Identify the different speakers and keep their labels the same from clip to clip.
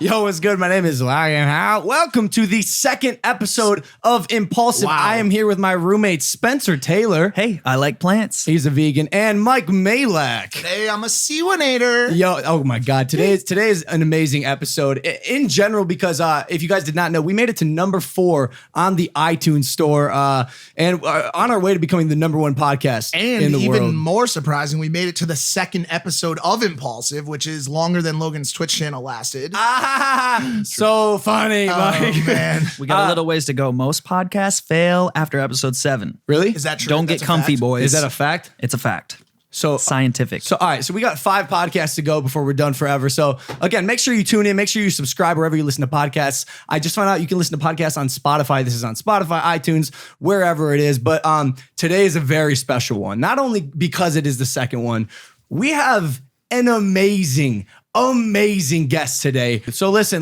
Speaker 1: Yo, what's good? My name is Ryan Howe. Welcome to the second episode of Impaulsive.
Speaker 2: Wow.
Speaker 1: I am here with my roommate, Spencer Taylor.
Speaker 3: Hey, I like plants.
Speaker 1: He's a vegan. And Mike Malak.
Speaker 2: Today I'm a Siwanator.
Speaker 1: Yo, oh my God. Today is an amazing episode in general because if you guys did not know, we made it to number 4 on the iTunes store and on our way to becoming the number 1 podcast in the
Speaker 2: even
Speaker 1: world.
Speaker 2: more surprising, we made it to the second episode of Impaulsive, which is longer than Logan's Twitch channel lasted.
Speaker 1: So funny, Mike.
Speaker 2: Oh, man.
Speaker 3: We got a little ways to go. Most podcasts fail after episode 7.
Speaker 1: Really?
Speaker 2: Is that true?
Speaker 3: Don't
Speaker 2: That's
Speaker 3: get
Speaker 2: a
Speaker 3: comfy,
Speaker 2: fact?
Speaker 3: boys.
Speaker 1: Is that a fact?
Speaker 3: It's a fact.
Speaker 1: So
Speaker 3: Scientific.
Speaker 1: So, all right. So we got 5 podcasts to go before we're done forever. So again, make sure you tune in. Make sure you subscribe wherever you listen to podcasts. I just found out you can listen to podcasts on Spotify. This is on Spotify, iTunes, wherever it is. But today is a very special one. Not only because it is the second one, we have an amazing guest today. So listen.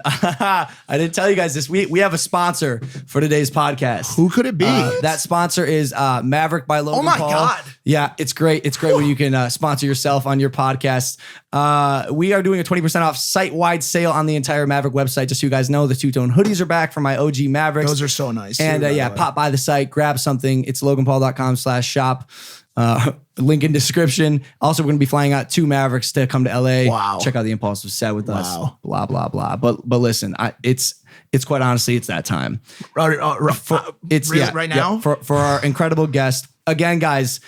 Speaker 1: I didn't tell you guys this. We have a sponsor for today's podcast.
Speaker 2: Who could it be?
Speaker 1: That sponsor is Maverick by Logan Paul.
Speaker 2: God.
Speaker 1: Yeah, it's great. It's great when you can sponsor yourself on your podcast. We are doing a 20% off site-wide sale on the entire Maverick website. Just so you guys know, the two-tone hoodies are back for my OG Mavericks.
Speaker 2: Those are so nice.
Speaker 1: And
Speaker 2: too, by
Speaker 1: yeah,
Speaker 2: the way.
Speaker 1: pop by the site, grab something. It's loganpaul.com/shop. Link in description. Also, we're going to be flying out to Mavericks to come to LA.
Speaker 2: Wow.
Speaker 1: Check out the Impaulsive set with us.
Speaker 2: Wow.
Speaker 1: Blah, blah, blah. But listen, it's quite honestly, it's that time. Right
Speaker 2: now?
Speaker 1: For our incredible guest. Again, guys,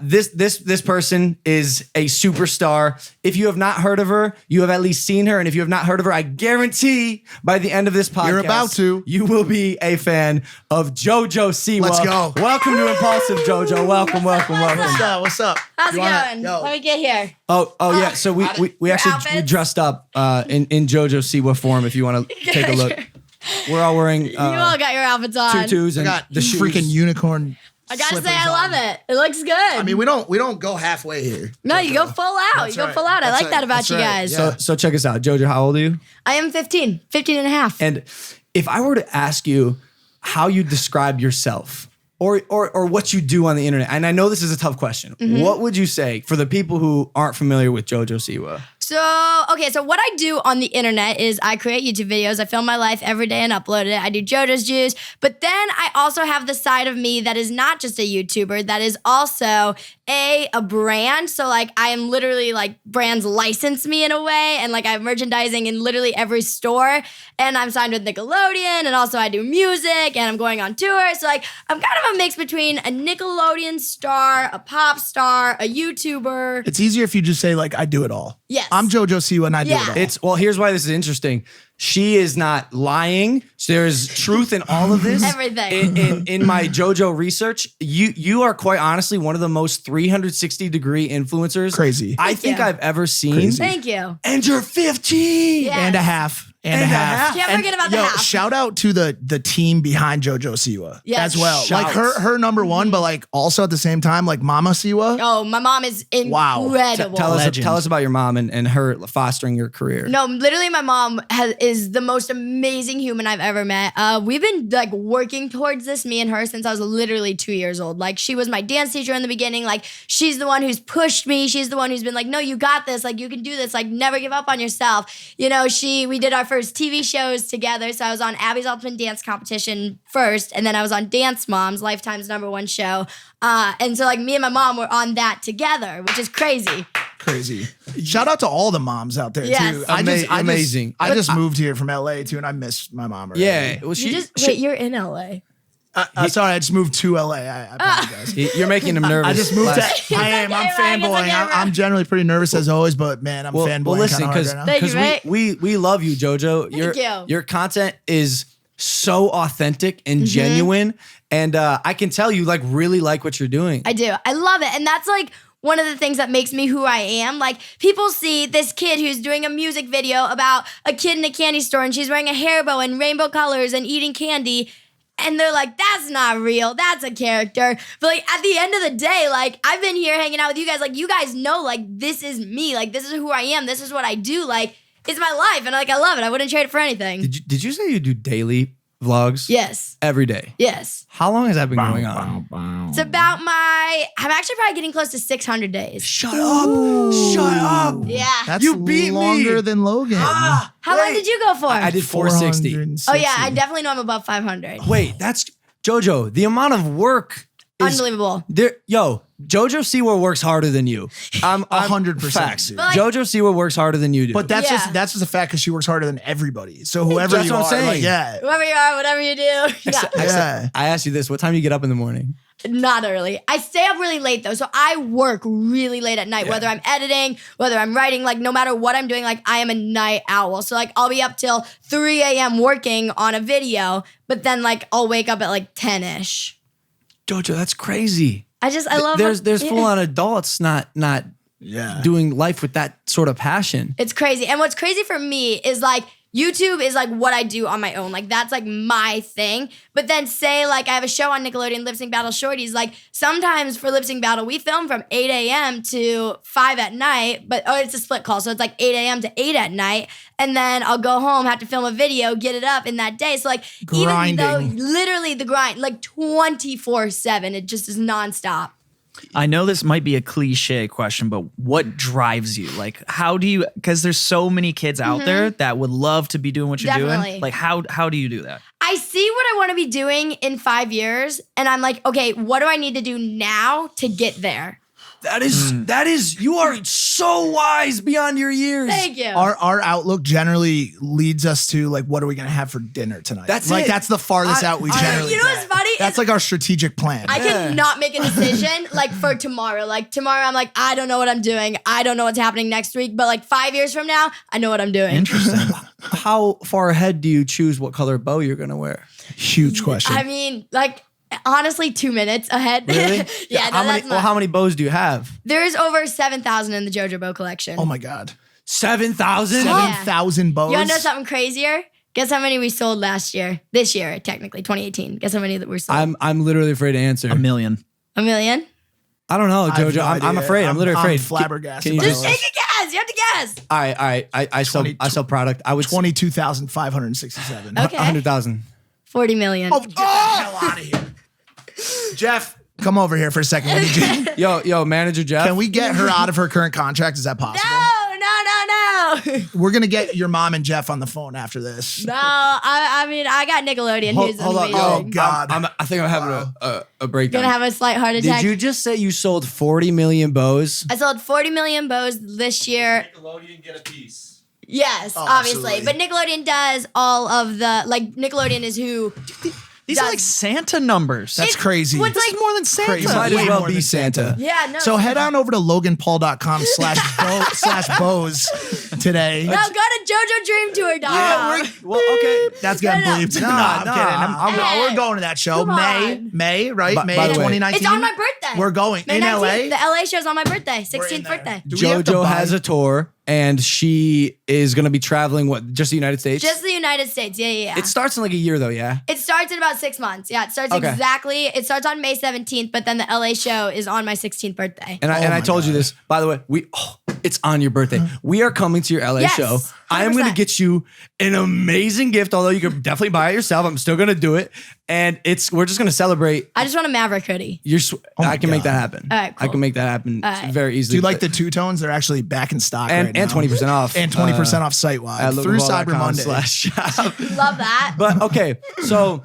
Speaker 1: this person is a superstar. If you have not heard of her, you have at least seen her. And if you have not heard of her, I guarantee by the end of this podcast,
Speaker 2: You're about to.
Speaker 1: you will be a fan of Jojo Siwa.
Speaker 2: Let's go.
Speaker 1: Welcome to Impaulsive, Jojo. Welcome.
Speaker 2: What's up?
Speaker 4: How's it going? Let me get here.
Speaker 1: Oh yeah. So we actually we
Speaker 4: outfits?
Speaker 1: dressed up in Jojo Siwa form. If you want to take a look, we're all wearing
Speaker 4: You all got your outfits on.
Speaker 1: tutus
Speaker 2: I
Speaker 1: and
Speaker 2: got
Speaker 1: the shoes.
Speaker 2: freaking unicorn.
Speaker 4: I gotta say,
Speaker 2: slippers
Speaker 4: I love
Speaker 2: on.
Speaker 4: it. It looks good.
Speaker 2: I mean, we don't go halfway here.
Speaker 4: no, you go full out.
Speaker 2: That's
Speaker 4: You go
Speaker 2: right.
Speaker 4: full out. I
Speaker 2: That's
Speaker 4: like that
Speaker 2: right.
Speaker 4: about
Speaker 2: That's
Speaker 4: you
Speaker 2: right.
Speaker 4: guys.
Speaker 2: Yeah.
Speaker 1: So check us out, Jojo. How old are you?
Speaker 4: I am 15 and a half.
Speaker 1: And if I were to ask you how you describe yourself or what you do on the internet, and I know this is a tough question, what would you say for the people who aren't familiar with Jojo Siwa?
Speaker 4: So what I do on the internet is I create YouTube videos. I film my life every day and upload it. I do JoJo's Juice. But then I also have the side of me that is not just a YouTuber, that is also a brand. So like I am literally like brands license me in a way, and like I have merchandising in literally every store. And I'm signed with Nickelodeon, and also I do music, and I'm going on tour. So like I'm kind of a mix between a Nickelodeon star, a pop star, a YouTuber.
Speaker 2: It's easier if you just say, like, I do it all.
Speaker 4: Yes.
Speaker 2: I'm Jojo Siwa and I do it all.
Speaker 1: Here's why this is interesting. She is not lying. There's truth in all of this.
Speaker 4: Everything.
Speaker 1: In my JoJo research, you are quite honestly one of the most 360-degree influencers
Speaker 2: Crazy.
Speaker 1: I think
Speaker 4: you.
Speaker 1: I've ever seen.
Speaker 2: Crazy.
Speaker 4: Thank you.
Speaker 1: And you're 15.
Speaker 4: Yes.
Speaker 2: And a half. And a half.
Speaker 4: Can't forget about the half.
Speaker 2: Shout out to the team behind Jojo Siwa
Speaker 4: Yes.
Speaker 2: as well.
Speaker 1: Shouts.
Speaker 2: Like her number one, but like also at the same time, like Mama Siwa.
Speaker 4: Oh, my mom is
Speaker 2: Wow.
Speaker 4: incredible.
Speaker 1: Tell us about your mom and her fostering your career.
Speaker 4: No, literally, my mom is the most amazing human I've ever met. We've been like working towards this, me and her, since I was literally 2 years old. Like she was my dance teacher in the beginning. Like she's the one who's pushed me. She's the one who's been like, no, you got this. Like you can do this. Like never give up on yourself. You know, we did our first TV shows together. So I was on Abby's Ultimate Dance Competition first, and then I was on Dance Moms, Lifetime's #1 show. And so like me and my mom were on that together, which is crazy.
Speaker 2: Crazy. Shout out to all the moms out there
Speaker 4: Yes.
Speaker 2: too.
Speaker 1: Amazing.
Speaker 2: I just moved here from LA too, and I miss my mom. Already.
Speaker 1: Yeah. Well,
Speaker 4: Wait, you're in LA.
Speaker 2: Sorry, I just moved to LA. I apologize.
Speaker 1: you're making him nervous.
Speaker 2: I just moved
Speaker 1: Last-
Speaker 2: to. I am. I'm
Speaker 4: okay, Ryan, it's
Speaker 2: fanboying.
Speaker 4: okay,
Speaker 2: I'm generally pretty nervous as always, but man, I'm fanboying.
Speaker 1: Well, listen,
Speaker 2: kinda hard
Speaker 1: because
Speaker 2: right now.
Speaker 4: Thank you, right?
Speaker 1: we love you, Jojo.
Speaker 4: you.
Speaker 1: Your content is so authentic and genuine, and I can tell you like really like what you're doing.
Speaker 4: I do. I love it. And that's like one of the things that makes me who I am. Like people see this kid who's doing a music video about a kid in a candy store, and she's wearing a hair bow and rainbow colors and eating candy. And they're like, that's not real. That's a character. But like at the end of the day, like I've been here hanging out with you guys. Like you guys know, like this is me. Like this is who I am. This is what I do. Like it's my life, and like I love it. I wouldn't trade it for anything.
Speaker 1: Did you say you do daily vlogs?
Speaker 4: Yes.
Speaker 1: Every day.
Speaker 4: Yes.
Speaker 1: How long has that been going on?
Speaker 4: It's about I'm actually probably getting close to 600 days.
Speaker 1: Shut up. Shut up.
Speaker 4: Yeah.
Speaker 2: That's
Speaker 1: You beat me.
Speaker 2: longer than Logan.
Speaker 1: Ah,
Speaker 4: How long did you go for?
Speaker 1: I did 460.
Speaker 2: 460.
Speaker 4: Oh yeah, I definitely know I'm above 500.
Speaker 1: Wait, that's Jojo. The amount of work is
Speaker 4: Unbelievable.
Speaker 1: there. Yo, Jojo Siwa works harder than you. I'm
Speaker 2: 100%,
Speaker 1: facts.
Speaker 2: dude.
Speaker 4: But like-
Speaker 1: Jojo Siwa works harder than you do.
Speaker 2: But that's
Speaker 4: Yeah.
Speaker 2: just a fact because she works harder than everybody. So whoever
Speaker 1: That's
Speaker 2: you
Speaker 1: what I'm
Speaker 2: are,
Speaker 1: saying.
Speaker 2: like, yeah.
Speaker 4: Whoever you are, whatever you do. Yeah.
Speaker 2: Yeah.
Speaker 1: I asked you this: what time do you get up in the morning?
Speaker 4: Not early. I stay up really late though. So I work really late at night, whether I'm editing, whether I'm writing, like no matter what I'm doing, like I am a night owl. So like I'll be up till 3 a.m. working on a video, but then like I'll wake up at like 10-ish.
Speaker 1: Jojo, that's crazy.
Speaker 4: I love
Speaker 1: There's
Speaker 4: yeah.
Speaker 1: full on adults not
Speaker 2: Yeah.
Speaker 1: doing life with that sort of passion.
Speaker 4: It's crazy. And what's crazy for me is like YouTube is like what I do on my own. Like that's like my thing. But then say like I have a show on Nickelodeon, Lip Sync Battle Shorties. Like sometimes for Lip Sync Battle, we film from 8 a.m. to 5 at night. But it's a split call. So it's like 8 a.m. to 8 at night. And then I'll go home, have to film a video, get it up in that day. So like even though
Speaker 2: Grinding.
Speaker 4: literally the grind, like 24/7, it just is nonstop.
Speaker 3: I know this might be a cliche question, but what drives you? Like, how do you? Because there's so many kids out there that would love to be doing what you're
Speaker 4: Definitely.
Speaker 3: doing. Like, how do you do that?
Speaker 4: I see what I want to be doing in 5 years, and I'm like, okay, what do I need to do now to get there?
Speaker 1: That is, you are so wise beyond your years.
Speaker 4: Thank you.
Speaker 2: Our outlook generally leads us to like, what are we gonna have for dinner tonight?
Speaker 1: That's
Speaker 2: like
Speaker 1: it.
Speaker 2: that's the farthest out we generally.
Speaker 4: You know what's
Speaker 2: get.
Speaker 4: funny?
Speaker 2: That's
Speaker 4: Is
Speaker 2: like our strategic plan.
Speaker 4: I cannot make a decision like for tomorrow. Like tomorrow, I'm like, I don't know what I'm doing. I don't know what's happening next week. But like 5 years from now, I know what I'm doing.
Speaker 3: Interesting.
Speaker 1: How far ahead do you choose what color bow you're gonna wear?
Speaker 2: Huge question.
Speaker 4: I mean, like honestly, 2 minutes ahead.
Speaker 1: Really?
Speaker 4: Yeah, no, that's not.
Speaker 1: How many bows do you have?
Speaker 4: There is over 7,000 in the JoJo bow collection.
Speaker 2: oh my god,
Speaker 1: 7,000?
Speaker 4: Yeah.
Speaker 2: 7,000 bows.
Speaker 4: You wanna know something crazier? Guess how many we sold last year? This year, technically, 2018. Guess how many that were sold?
Speaker 1: I'm literally afraid to answer.
Speaker 3: A million.
Speaker 4: A million?
Speaker 1: I don't know,
Speaker 2: I have
Speaker 1: Jojo.
Speaker 2: no
Speaker 1: I'm
Speaker 2: idea.
Speaker 1: afraid. I'm literally afraid.
Speaker 2: flabbergasted.
Speaker 1: Can you
Speaker 2: by
Speaker 4: Just
Speaker 2: this.
Speaker 4: take a guess. You have to guess.
Speaker 1: All right. I sell product. I would
Speaker 2: 22,567.
Speaker 4: Okay.
Speaker 1: 100,000.
Speaker 4: 40 million.
Speaker 2: Oh, get the hell out of here, Jeff. Come over here for a second. We need you-
Speaker 1: Yo, manager Jeff.
Speaker 2: Can we get her out of her current contract? Is that possible?
Speaker 4: No.
Speaker 2: We're gonna get your mom and Jeff on the phone after this.
Speaker 4: No, I mean, I got Nickelodeon. Who's
Speaker 1: Hold on.
Speaker 4: amazing.
Speaker 2: Oh, God.
Speaker 1: I think I'm having a breakdown.
Speaker 4: Gonna have a slight heart attack.
Speaker 1: Did you just say you sold 40 million bows?
Speaker 4: I sold 40 million bows this year.
Speaker 5: Nickelodeon get a piece.
Speaker 4: Yes,
Speaker 2: Oh,
Speaker 4: obviously.
Speaker 2: absolutely.
Speaker 4: But Nickelodeon does all of the, like, Nickelodeon is who.
Speaker 3: These are like Santa numbers.
Speaker 2: That's crazy.
Speaker 4: What's like
Speaker 3: more than Santa.
Speaker 2: Crazy.
Speaker 1: Might
Speaker 2: Way
Speaker 1: as well
Speaker 2: more
Speaker 1: be
Speaker 2: than
Speaker 1: Santa.
Speaker 4: Yeah, no.
Speaker 2: So head on over to loganpaul.com/bows today.
Speaker 4: No, go to JojoDreamTour.com.
Speaker 1: Well, okay.
Speaker 2: That's getting
Speaker 4: No, no.
Speaker 2: bleeped.
Speaker 1: Nah,
Speaker 2: No, I'm
Speaker 1: nah,
Speaker 2: kidding.
Speaker 4: Hey.
Speaker 2: We're going to that show.
Speaker 4: Come on.
Speaker 2: May, right?
Speaker 1: By
Speaker 2: May
Speaker 1: the way-
Speaker 2: 2019.
Speaker 4: It's on my birthday.
Speaker 2: We're going
Speaker 4: May
Speaker 2: in
Speaker 4: 19th.
Speaker 2: LA.
Speaker 4: The LA show's on my birthday,
Speaker 2: We're in
Speaker 4: 16th
Speaker 2: there.
Speaker 4: birthday.
Speaker 2: Do we have to
Speaker 1: Jojo
Speaker 2: buy-
Speaker 1: has a tour, and she is going to be traveling, just the United States?
Speaker 4: Just the United States. Yeah.
Speaker 1: It starts in like a year, though, yeah?
Speaker 4: It starts in about 6 months. Yeah, it starts
Speaker 1: Okay.
Speaker 4: exactly. It starts on May 17th, but then the LA show is on my 16th birthday.
Speaker 1: And I
Speaker 2: my
Speaker 1: told you
Speaker 2: God.
Speaker 1: this, by the way, it's on your birthday. We are coming to your LA
Speaker 4: Yes,
Speaker 1: show. I am going to
Speaker 4: 100%.
Speaker 1: get you an amazing gift, although you could definitely buy it yourself. I'm still going to do it. And we're just going to celebrate
Speaker 4: I just want a Maverick hoodie.
Speaker 1: your
Speaker 2: my
Speaker 1: I can make
Speaker 2: God.
Speaker 1: that happen.
Speaker 4: All right,
Speaker 1: I
Speaker 4: cool.
Speaker 1: can make that happen
Speaker 4: All right.
Speaker 1: very
Speaker 2: Do
Speaker 1: easily.
Speaker 2: you like the two-tones? They're actually back in stock right now.
Speaker 1: and 20% off.
Speaker 2: And 20% off site-wide
Speaker 1: at
Speaker 2: through Cyber Monday.
Speaker 1: loganpaul.com/shop.
Speaker 4: Love that.
Speaker 1: But okay, so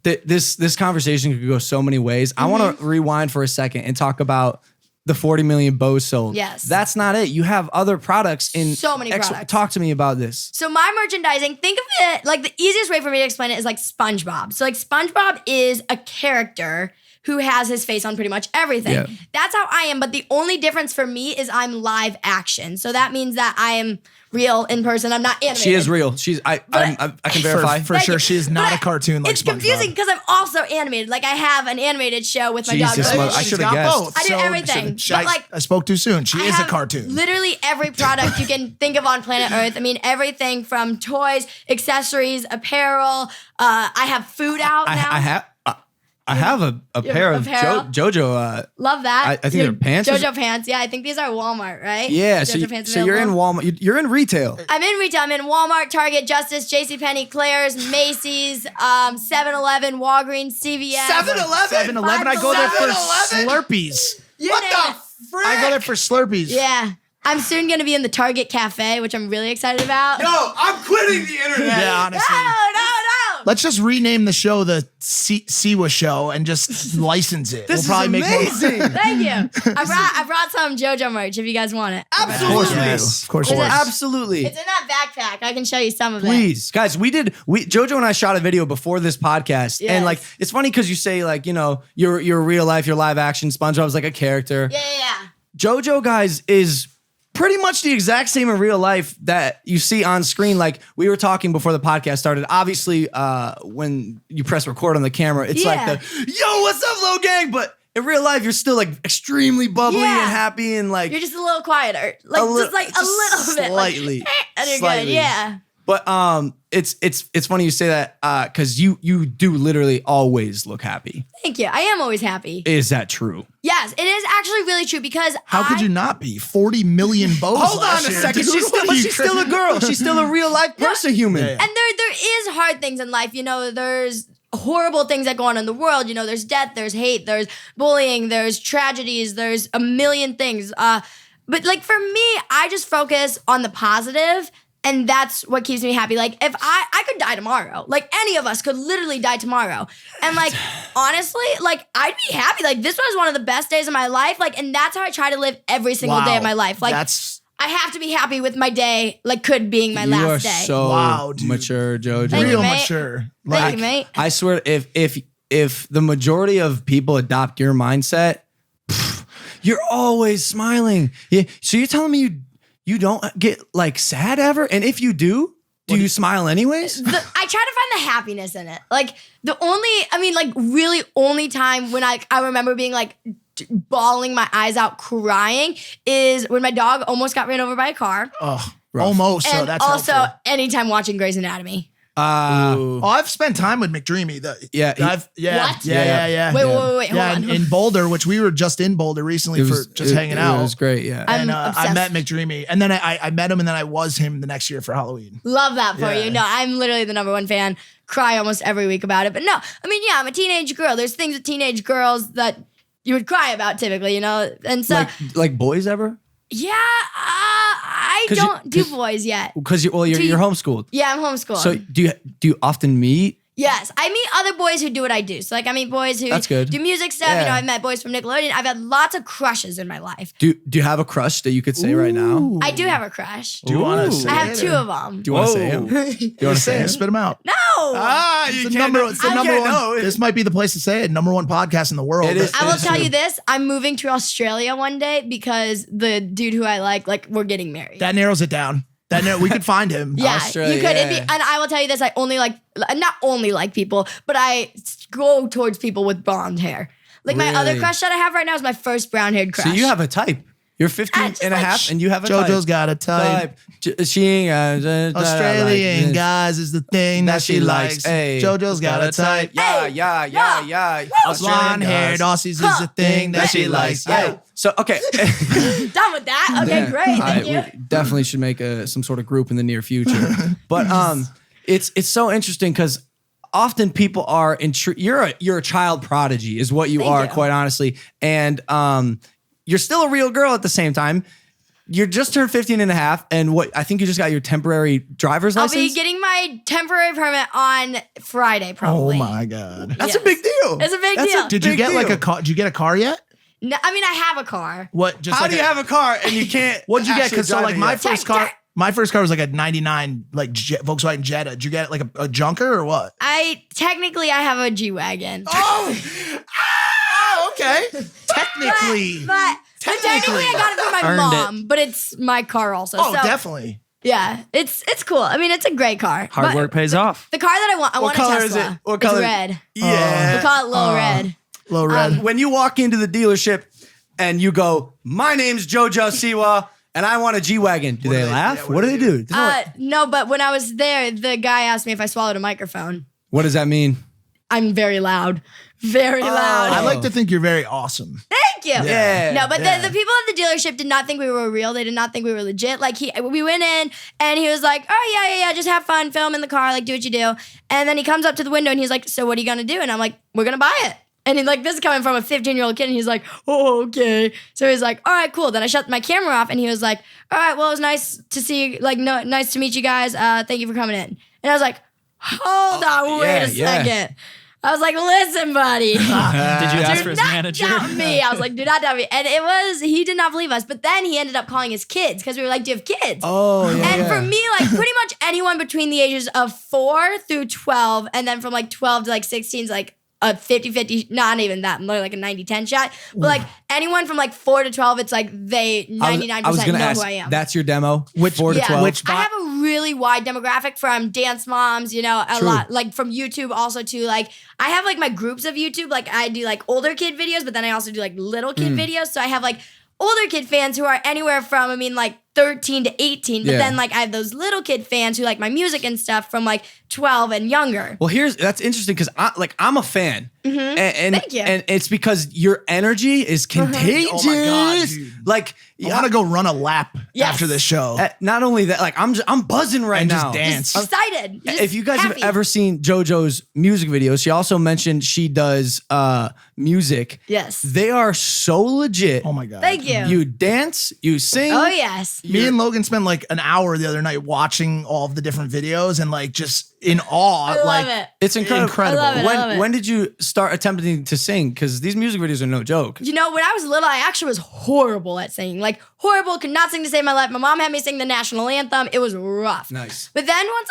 Speaker 1: this conversation could go so many ways. I want to rewind for a second and talk about the 40 million bows sold.
Speaker 4: Yes.
Speaker 1: That's not it. You have other products in
Speaker 4: So many products.
Speaker 1: Talk to me about this.
Speaker 4: So my merchandising, think of it like the easiest way for me to explain it is like SpongeBob. So like SpongeBob is a character who has his face on pretty much everything.
Speaker 1: Yeah.
Speaker 4: That's how I am, but the only difference for me is I'm live action. So that means that I am real in person. I'm not animated.
Speaker 1: She is real. I can verify.
Speaker 2: For
Speaker 4: Thank
Speaker 2: sure,
Speaker 4: you.
Speaker 2: she is not
Speaker 4: But
Speaker 2: a cartoon like
Speaker 4: It's
Speaker 2: SpongeBob.
Speaker 4: confusing because I'm also animated. Like I have an animated show with my dog.
Speaker 1: Jesus,
Speaker 4: Rosie.
Speaker 1: mother- I
Speaker 2: She's
Speaker 1: should've
Speaker 2: got
Speaker 1: guessed.
Speaker 2: both.
Speaker 4: I do everything. But, like,
Speaker 2: I spoke too soon. She
Speaker 4: I
Speaker 2: is a
Speaker 4: have
Speaker 2: cartoon.
Speaker 4: Literally every product you can think of on planet Earth. I mean, everything from toys, accessories, apparel. I have food out now.
Speaker 1: I have. I have a pair of
Speaker 4: apparel?
Speaker 1: JoJo.
Speaker 4: Love that.
Speaker 1: I think they're pants.
Speaker 4: JoJo pants. Yeah, I think these are Walmart, right?
Speaker 1: Yeah,
Speaker 4: JoJo pants
Speaker 1: so you're in
Speaker 4: available.
Speaker 1: Walmart. You're in retail.
Speaker 4: I'm in retail. I'm in Walmart, Target, Justice, JCPenney, Claire's, Macy's, 7-Eleven, Walgreens, CVS.
Speaker 2: 7-Eleven. I go there for
Speaker 1: 7-Eleven?
Speaker 2: Slurpees.
Speaker 4: You name it.
Speaker 1: frick?
Speaker 2: I go there for Slurpees.
Speaker 4: Yeah. I'm soon going to be in the Target Cafe, which I'm really excited about.
Speaker 1: Yo, I'm quitting the internet.
Speaker 2: Yeah, honestly.
Speaker 4: No.
Speaker 2: Let's just rename the show the Siwa Show and just license it.
Speaker 1: This
Speaker 2: we'll probably
Speaker 1: is
Speaker 2: make
Speaker 1: amazing.
Speaker 4: Thank you. I brought some JoJo merch if you guys want it.
Speaker 1: Absolutely.
Speaker 2: Of course we do.
Speaker 1: Absolutely.
Speaker 4: It's in that backpack. I can show you some of it.
Speaker 1: Please, guys, JoJo and I shot a video before this podcast,
Speaker 4: Yes.
Speaker 1: and like it's funny because you say like you're real life, your live action. SpongeBob's like a character.
Speaker 4: Yeah.
Speaker 1: JoJo, guys, is pretty much the exact same in real life that you see on screen. Like we were talking before the podcast started. Obviously, when you press record on the camera, it's like
Speaker 4: Yeah.
Speaker 1: yo, what's up, Low Gang? But in real life, you're still like extremely bubbly
Speaker 4: Yeah.
Speaker 1: and happy and like
Speaker 4: You're just a little quieter. Like
Speaker 1: a
Speaker 4: just like a little bit.
Speaker 1: slightly,
Speaker 4: Like, and you're
Speaker 1: slightly.
Speaker 4: good. Yeah.
Speaker 1: But it's funny you say that because you do literally always look happy.
Speaker 4: Thank you. I am always happy.
Speaker 1: Is that true?
Speaker 4: Yes, it is actually really true because
Speaker 2: How could you not be? 40 million bows
Speaker 1: Hold on
Speaker 2: last
Speaker 1: a
Speaker 2: year,
Speaker 1: second.
Speaker 2: dude.
Speaker 1: She's
Speaker 2: What are you
Speaker 1: she's still a girl. She's still a real life person, human.
Speaker 2: Yeah.
Speaker 4: And there is hard things in life. There's horrible things that go on in the world. There's death, there's hate, there's bullying, there's tragedies, there's a million things. But like for me, I just focus on the positive. And that's what keeps me happy. Like if I could die tomorrow, like any of us could literally die tomorrow. And like, honestly, like I'd be happy. Like this was one of the best days of my life. Like, and that's how I try to live every single day of my life. Like I have to be happy with my day, like could being my
Speaker 1: You are
Speaker 4: last day.
Speaker 1: so
Speaker 2: Wow, dude.
Speaker 1: mature, JoJo.
Speaker 4: Thank you,
Speaker 2: real
Speaker 4: mate.
Speaker 2: mature.
Speaker 4: Thank you, mate.
Speaker 1: I swear, if the majority of people adopt your mindset, you're always smiling. Yeah. So you're telling me you don't get like sad ever? And if you do you smile anyways?
Speaker 4: I try to find the happiness in it. Like really only time when I remember being like bawling my eyes out crying is when my dog almost got ran over by a car.
Speaker 2: Oh, almost. So
Speaker 4: And
Speaker 2: that's
Speaker 4: also
Speaker 2: helpful.
Speaker 4: anytime watching Grey's Anatomy.
Speaker 2: I've spent time with McDreamy.
Speaker 4: What?
Speaker 2: Yeah.
Speaker 4: Wait, hold on.
Speaker 2: In Boulder, which we were just in Boulder recently for just hanging out.
Speaker 1: It was great, yeah.
Speaker 4: I'm
Speaker 2: And I
Speaker 4: obsessed.
Speaker 2: met McDreamy, and then I met him, and then I was him the next year for Halloween.
Speaker 4: Love that for
Speaker 2: Yeah.
Speaker 4: you. No, I'm literally the #1 fan. Cry almost every week about it. But no, I'm a teenage girl. There's things with teenage girls that you would cry about typically, And so,
Speaker 1: like boys ever?
Speaker 4: yeah, I
Speaker 1: 'Cause
Speaker 4: don't do boys yet.
Speaker 1: Because you're homeschooled.
Speaker 4: Yeah, I'm homeschooled.
Speaker 1: So do you often meet?
Speaker 4: Yes, I meet other boys who do what I do. So like I meet boys who
Speaker 1: That's good.
Speaker 4: do music stuff.
Speaker 1: Yeah.
Speaker 4: I've met boys from Nickelodeon. I've had lots of crushes in my life.
Speaker 1: Do you have a crush that you could say right now?
Speaker 4: I do have a crush.
Speaker 2: Do you want
Speaker 1: Ooh.
Speaker 2: to say
Speaker 4: I have
Speaker 2: it,
Speaker 4: 2
Speaker 2: or-
Speaker 4: of them.
Speaker 1: Do you want to say him?
Speaker 2: Do you want to say it? Spit them out.
Speaker 4: No.
Speaker 2: It's the number one. This might be the place to say it. #1 podcast in the world.
Speaker 1: It is.
Speaker 4: I will tell you this. I'm moving to Australia one day because the dude who I like we're getting married.
Speaker 2: That narrows it down. We could find him.
Speaker 4: yeah,
Speaker 1: Australia,
Speaker 4: you could.
Speaker 1: yeah.
Speaker 4: And I will tell you this. I only not only like people, but I go towards people with blonde hair. Like my other
Speaker 1: Really?
Speaker 4: crush that I have right now is my first brown haired crush.
Speaker 1: So you have a type. You're 15
Speaker 4: just
Speaker 1: and a
Speaker 4: like
Speaker 1: half and you have a type.
Speaker 2: JoJo's got a type.
Speaker 1: She
Speaker 2: Australian guys is the thing that she likes.
Speaker 1: Hey,
Speaker 2: JoJo's got a type.
Speaker 1: Yeah.
Speaker 2: Blonde haired Aussies is the thing that she likes.
Speaker 1: Hey. So okay.
Speaker 4: done with that. Okay,
Speaker 1: Yeah.
Speaker 4: great. Thank you.
Speaker 1: We definitely should make some sort of group in the near future. But it's so interesting because often people are you're a child prodigy is what you
Speaker 4: Thank
Speaker 1: are,
Speaker 4: you.
Speaker 1: quite honestly, and you're still a real girl at the same time. You just turned 15 and a half, and I think you just got your temporary driver's
Speaker 4: I'll
Speaker 1: license.
Speaker 4: be getting my temporary permit on Friday,
Speaker 2: Oh
Speaker 4: probably.
Speaker 2: my god.
Speaker 1: That's a big deal.
Speaker 4: It's a big
Speaker 1: That's
Speaker 4: deal.
Speaker 2: Did you
Speaker 1: Big
Speaker 2: get like
Speaker 1: deal.
Speaker 2: a car? Did you get a car yet?
Speaker 4: No, I mean, I have a car.
Speaker 2: What? Just
Speaker 1: How
Speaker 2: like
Speaker 1: do you have a car and you can't?
Speaker 2: What'd you get?
Speaker 1: actually
Speaker 2: Because so
Speaker 1: drive
Speaker 2: like
Speaker 1: it
Speaker 2: my
Speaker 1: yet?
Speaker 2: first car. My first car was like a '99 like Volkswagen Jetta. Did you get like a junker or what?
Speaker 4: I have a G-Wagon.
Speaker 2: Oh, okay. Technically.
Speaker 4: But technically I got it from my
Speaker 3: Earned
Speaker 4: mom, but it's my car also.
Speaker 2: Oh,
Speaker 4: so,
Speaker 2: definitely.
Speaker 4: Yeah, it's cool. I mean, it's a great car.
Speaker 3: Hard
Speaker 4: But
Speaker 3: work pays off.
Speaker 4: The car that I want a
Speaker 1: color
Speaker 4: Tesla.
Speaker 1: is it? What
Speaker 4: It's
Speaker 1: color?
Speaker 4: red.
Speaker 1: Yeah.
Speaker 4: We call it Lil Red.
Speaker 2: Low red.
Speaker 1: When you walk into the dealership and you go, "My name's Jojo Siwa and I want a G-Wagon," do they laugh? What do they do?
Speaker 4: No, but when I was there, the guy asked me if I swallowed a microphone.
Speaker 1: What does that mean?
Speaker 4: I'm very loud. Very loud.
Speaker 2: I like to think you're very awesome.
Speaker 4: Thank you.
Speaker 1: Yeah.
Speaker 4: No, but the people at the dealership did not think we were real. They did not think we were legit. Like we went in and he was like, oh yeah, just have fun, film in the car, like do what you do. And then he comes up to the window and he's like, so what are you gonna do? And I'm like, we're gonna buy it. And he, like, this is coming from a 15-year-old kid, and he's like, oh, okay. So he's like, all right, cool. Then I shut my camera off, and he was like, all right, well, it was nice to see you, like, nice to meet you guys. Thank you for coming in. And I was like, hold on, wait a second. I was like, listen, buddy.
Speaker 3: Did you ask for his manager?
Speaker 4: Doubt me. I was like, do not doubt me. And he did not believe us. But then he ended up calling his kids because we were like, do you have kids?
Speaker 1: Oh, yeah.
Speaker 4: And for me, like pretty much anyone between the ages of 4 through 12, and then from like 12 to like 16 is like a 50-50, not even that, more like a 90-10 shot. But like anyone from like 4 to 12, it's like they 99% know who I am.
Speaker 1: That's your demo? 4 to 12?
Speaker 4: I have a really wide demographic from dance moms, a lot, like from YouTube also too. Like I have like my groups of YouTube, like I do like older kid videos, but then I also do like little kid videos. So I have like older kid fans who are anywhere from, like 13 to 18. But then like I have those little kid fans who like my music and stuff from like 12 and younger.
Speaker 1: Well, that's interesting because I'm a fan. And
Speaker 4: Thank you.
Speaker 1: And it's because your energy is contagious.
Speaker 2: Oh my God, dude.
Speaker 1: Like
Speaker 2: I want to go run a lap
Speaker 4: Yes.
Speaker 2: after this show.
Speaker 1: Not only that, like I'm buzzing right
Speaker 2: And
Speaker 1: now.
Speaker 2: just dance.
Speaker 4: Just excited. Just
Speaker 1: If you guys
Speaker 4: happy.
Speaker 1: have ever seen JoJo's music videos, she also mentioned she does music.
Speaker 4: Yes.
Speaker 1: They are so legit.
Speaker 2: Oh my God.
Speaker 4: Thank you.
Speaker 1: You dance, you sing.
Speaker 4: Oh, yes.
Speaker 2: Me and Logan spent like an hour the other night watching all of the different videos and like just in awe.
Speaker 4: I love
Speaker 2: like
Speaker 4: it.
Speaker 1: It's incredible.
Speaker 4: I love it. I love it.
Speaker 1: When did you start attempting to sing? Because these music videos are no joke.
Speaker 4: When I was little, I actually was horrible at singing. Like, horrible, could not sing to save my life. My mom had me sing the national anthem. It was rough.
Speaker 1: Nice.
Speaker 4: But then once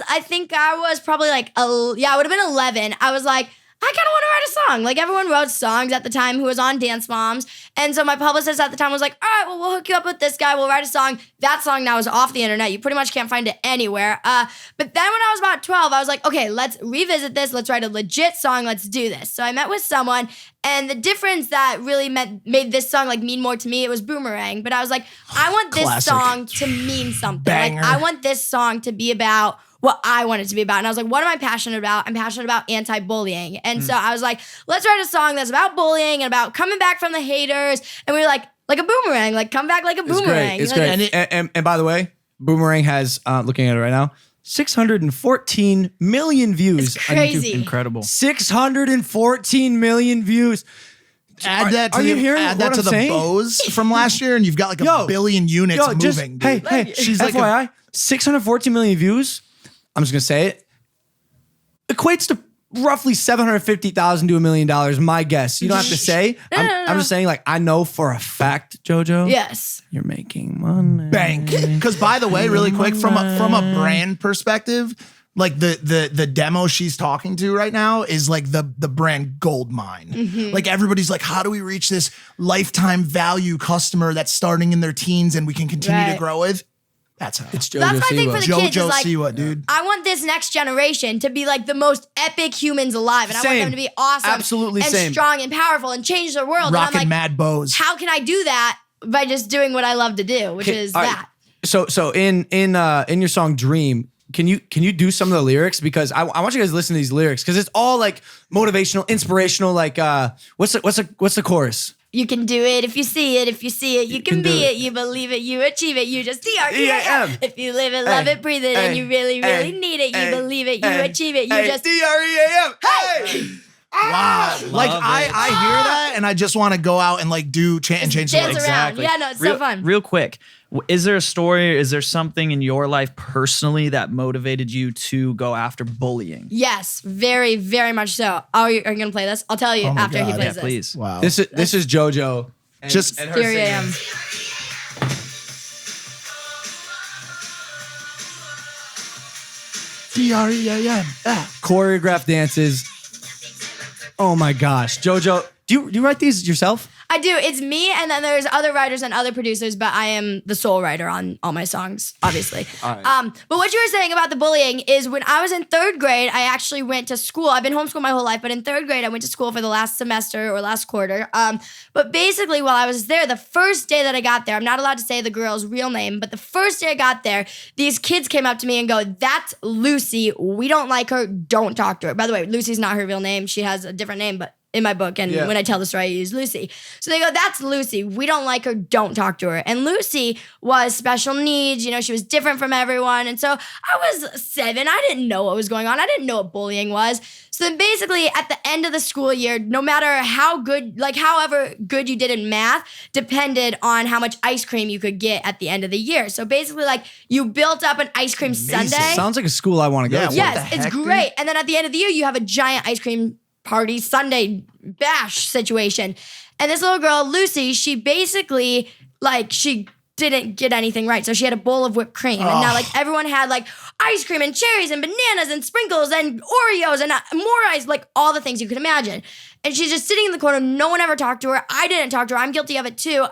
Speaker 4: I think I was probably like, I would have been 11. I was like, I kind of want to write a song. Like, everyone wrote songs at the time who was on Dance Moms. And so my publicist at the time was like, all right, well, we'll hook you up with this guy. We'll write a song. That song now is off the internet. You pretty much can't find it anywhere. But then when I was about 12, I was like, okay, let's revisit this. Let's write a legit song. Let's do this. So I met with someone, and the difference that really made this song like mean more to me, it was Boomerang. But I was like, I want this
Speaker 2: Classic.
Speaker 4: song to mean something.
Speaker 2: Banger.
Speaker 4: Like, I want this song to be about what I want it to be about. And I was like, what am I passionate about? I'm passionate about anti-bullying. And so I was like, let's write a song that's about bullying and about coming back from the haters. And we were like a boomerang, like come back like a boomerang.
Speaker 1: It's
Speaker 4: Like,
Speaker 1: great. And by the way, Boomerang has, looking at it right now, 614 million views.
Speaker 4: It's crazy.
Speaker 3: Incredible.
Speaker 1: 614 million views.
Speaker 2: Add that to,
Speaker 1: are you hearing
Speaker 2: add that
Speaker 1: what
Speaker 2: to
Speaker 1: I'm
Speaker 2: the
Speaker 1: saying?
Speaker 2: Bose from last year, and you've got like a billion units moving. Dude.
Speaker 1: Hey,
Speaker 2: she's like
Speaker 1: FYI, 614 million views. I'm just gonna say it. Equates to roughly $750,000 to $1 million. My guess. You don't have to say. I'm just saying. Like I know for a fact, JoJo.
Speaker 4: yes.
Speaker 1: You're making money.
Speaker 2: bank. Because by the way, really quick, from a brand perspective, like the demo she's talking to right now is like the brand gold mine. Like everybody's like, how do we reach this lifetime value customer that's starting in their teens and we can continue to
Speaker 4: Right.
Speaker 2: grow with? That's how.
Speaker 1: It's Jojo
Speaker 4: That's my thing
Speaker 1: Siwa.
Speaker 4: for the kids. Is
Speaker 2: Jojo
Speaker 4: like,
Speaker 2: Siwa, dude.
Speaker 4: I want this next generation to be like the most epic humans alive. And I want
Speaker 1: Same.
Speaker 4: them to be awesome.
Speaker 1: Absolutely
Speaker 4: and
Speaker 1: same.
Speaker 4: strong and powerful and change their world.
Speaker 2: Rockin'
Speaker 4: and I'm like,
Speaker 2: mad bows.
Speaker 4: how can I do that? By just doing what I love to do, which is
Speaker 1: all right.
Speaker 4: that.
Speaker 1: So in your song Dream, can you do some of the lyrics? Because I want you guys to listen to these lyrics because it's all like motivational, inspirational. Like what's the chorus?
Speaker 4: You can do it if you see it. If you see it, you can
Speaker 1: do
Speaker 4: be
Speaker 1: it.
Speaker 4: it. You believe it. You achieve it. You just
Speaker 1: D-R-E-A-M.
Speaker 4: D-R-E-A-M. If you live it, love
Speaker 1: Hey.
Speaker 4: it, breathe it,
Speaker 1: Hey.
Speaker 4: and you really, really
Speaker 1: Hey.
Speaker 4: need it. You
Speaker 1: Hey.
Speaker 4: believe it. You
Speaker 1: Hey.
Speaker 4: achieve it. You
Speaker 1: Hey,
Speaker 4: just
Speaker 1: D-R-E-A-M. Hey.
Speaker 2: Wow. Like I hear that and I just want to go out and like do chant and change the
Speaker 4: dance
Speaker 2: lyrics.
Speaker 4: around. Yeah, no, it's so fun.
Speaker 3: Real quick, is there a story? Is there something in your life personally that motivated you to go after bullying?
Speaker 4: Yes, very, very much so. Are you going to play this? I'll tell you
Speaker 2: my
Speaker 4: after he
Speaker 2: God.
Speaker 4: plays
Speaker 3: Yeah,
Speaker 4: this.
Speaker 3: please.
Speaker 2: Wow.
Speaker 1: This is JoJo. And,
Speaker 2: Just-
Speaker 1: and her
Speaker 4: Here I
Speaker 1: singing.
Speaker 4: am.
Speaker 2: D-R-E-A-M.
Speaker 1: Choreographed dances. Oh my gosh, JoJo, do you write these yourself?
Speaker 4: I I do. It's me, and then there's other writers and other producers, but I am the sole writer on all my songs, obviously.
Speaker 1: All right.
Speaker 4: But what you were saying about the bullying is when I was in 3rd grade, I actually went to school. I've been homeschooled my whole life, but in 3rd grade, I went to school for the last semester or last quarter. But basically, while I was there, the first day that I got there, I'm not allowed to say the girl's real name, but the first day I got there, these kids came up to me and go, "That's Lucy. We don't like her. Don't talk to her." By the way, Lucy's not her real name. She has a different name, but in my book, and when I tell the story, I use Lucy. So they go, "That's Lucy. We don't like her. Don't talk to her." And Lucy was special needs. You know, she was different from everyone. And so I was 7. I didn't know what was going on. I didn't know what bullying was. So then basically at the end of the school year, no matter how good, like however good you did in math, depended on how much ice cream you could get at the end of the year. So basically like you built up an ice cream sundae.
Speaker 1: Sounds like a school I want to go to.
Speaker 4: Yes, it's great. And then at the end of the year, you have a giant ice cream party Sunday bash situation. And this little girl, Lucy, she basically like she didn't get anything right. So she had a bowl of whipped cream. And now like everyone had like ice cream and cherries and bananas and sprinkles and Oreos and more ice, like all the things you could imagine. And she's just sitting in the corner. No one ever talked to her. I didn't talk to her. I'm guilty of it too.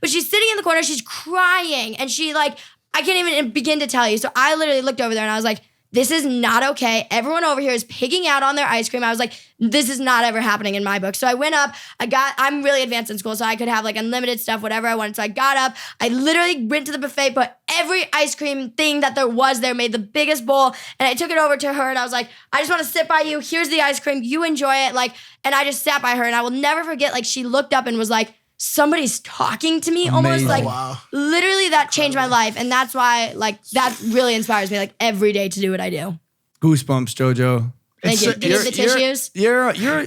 Speaker 4: But she's sitting in the corner. She's crying. And she like, I can't even begin to tell you. So I literally looked over there and I was like, this is not okay. Everyone over here is pigging out on their ice cream. I was like, this is not ever happening in my book. So I went up, I'm really advanced in school, so I could have like unlimited stuff, whatever I wanted. So I got up, I literally went to the buffet, put every ice cream thing that there was there, made the biggest bowl, and I took it over to her and I was like, I just want to sit by you. Here's the ice cream. You enjoy it. Like, and I just sat by her and I will never forget, like she looked up and was like, somebody's talking to me. Almost like literally that changed my life. And that's why like that really inspires me like every day to do what I do.
Speaker 1: Goosebumps, Jojo.
Speaker 4: Thank you. Do you need the tissues?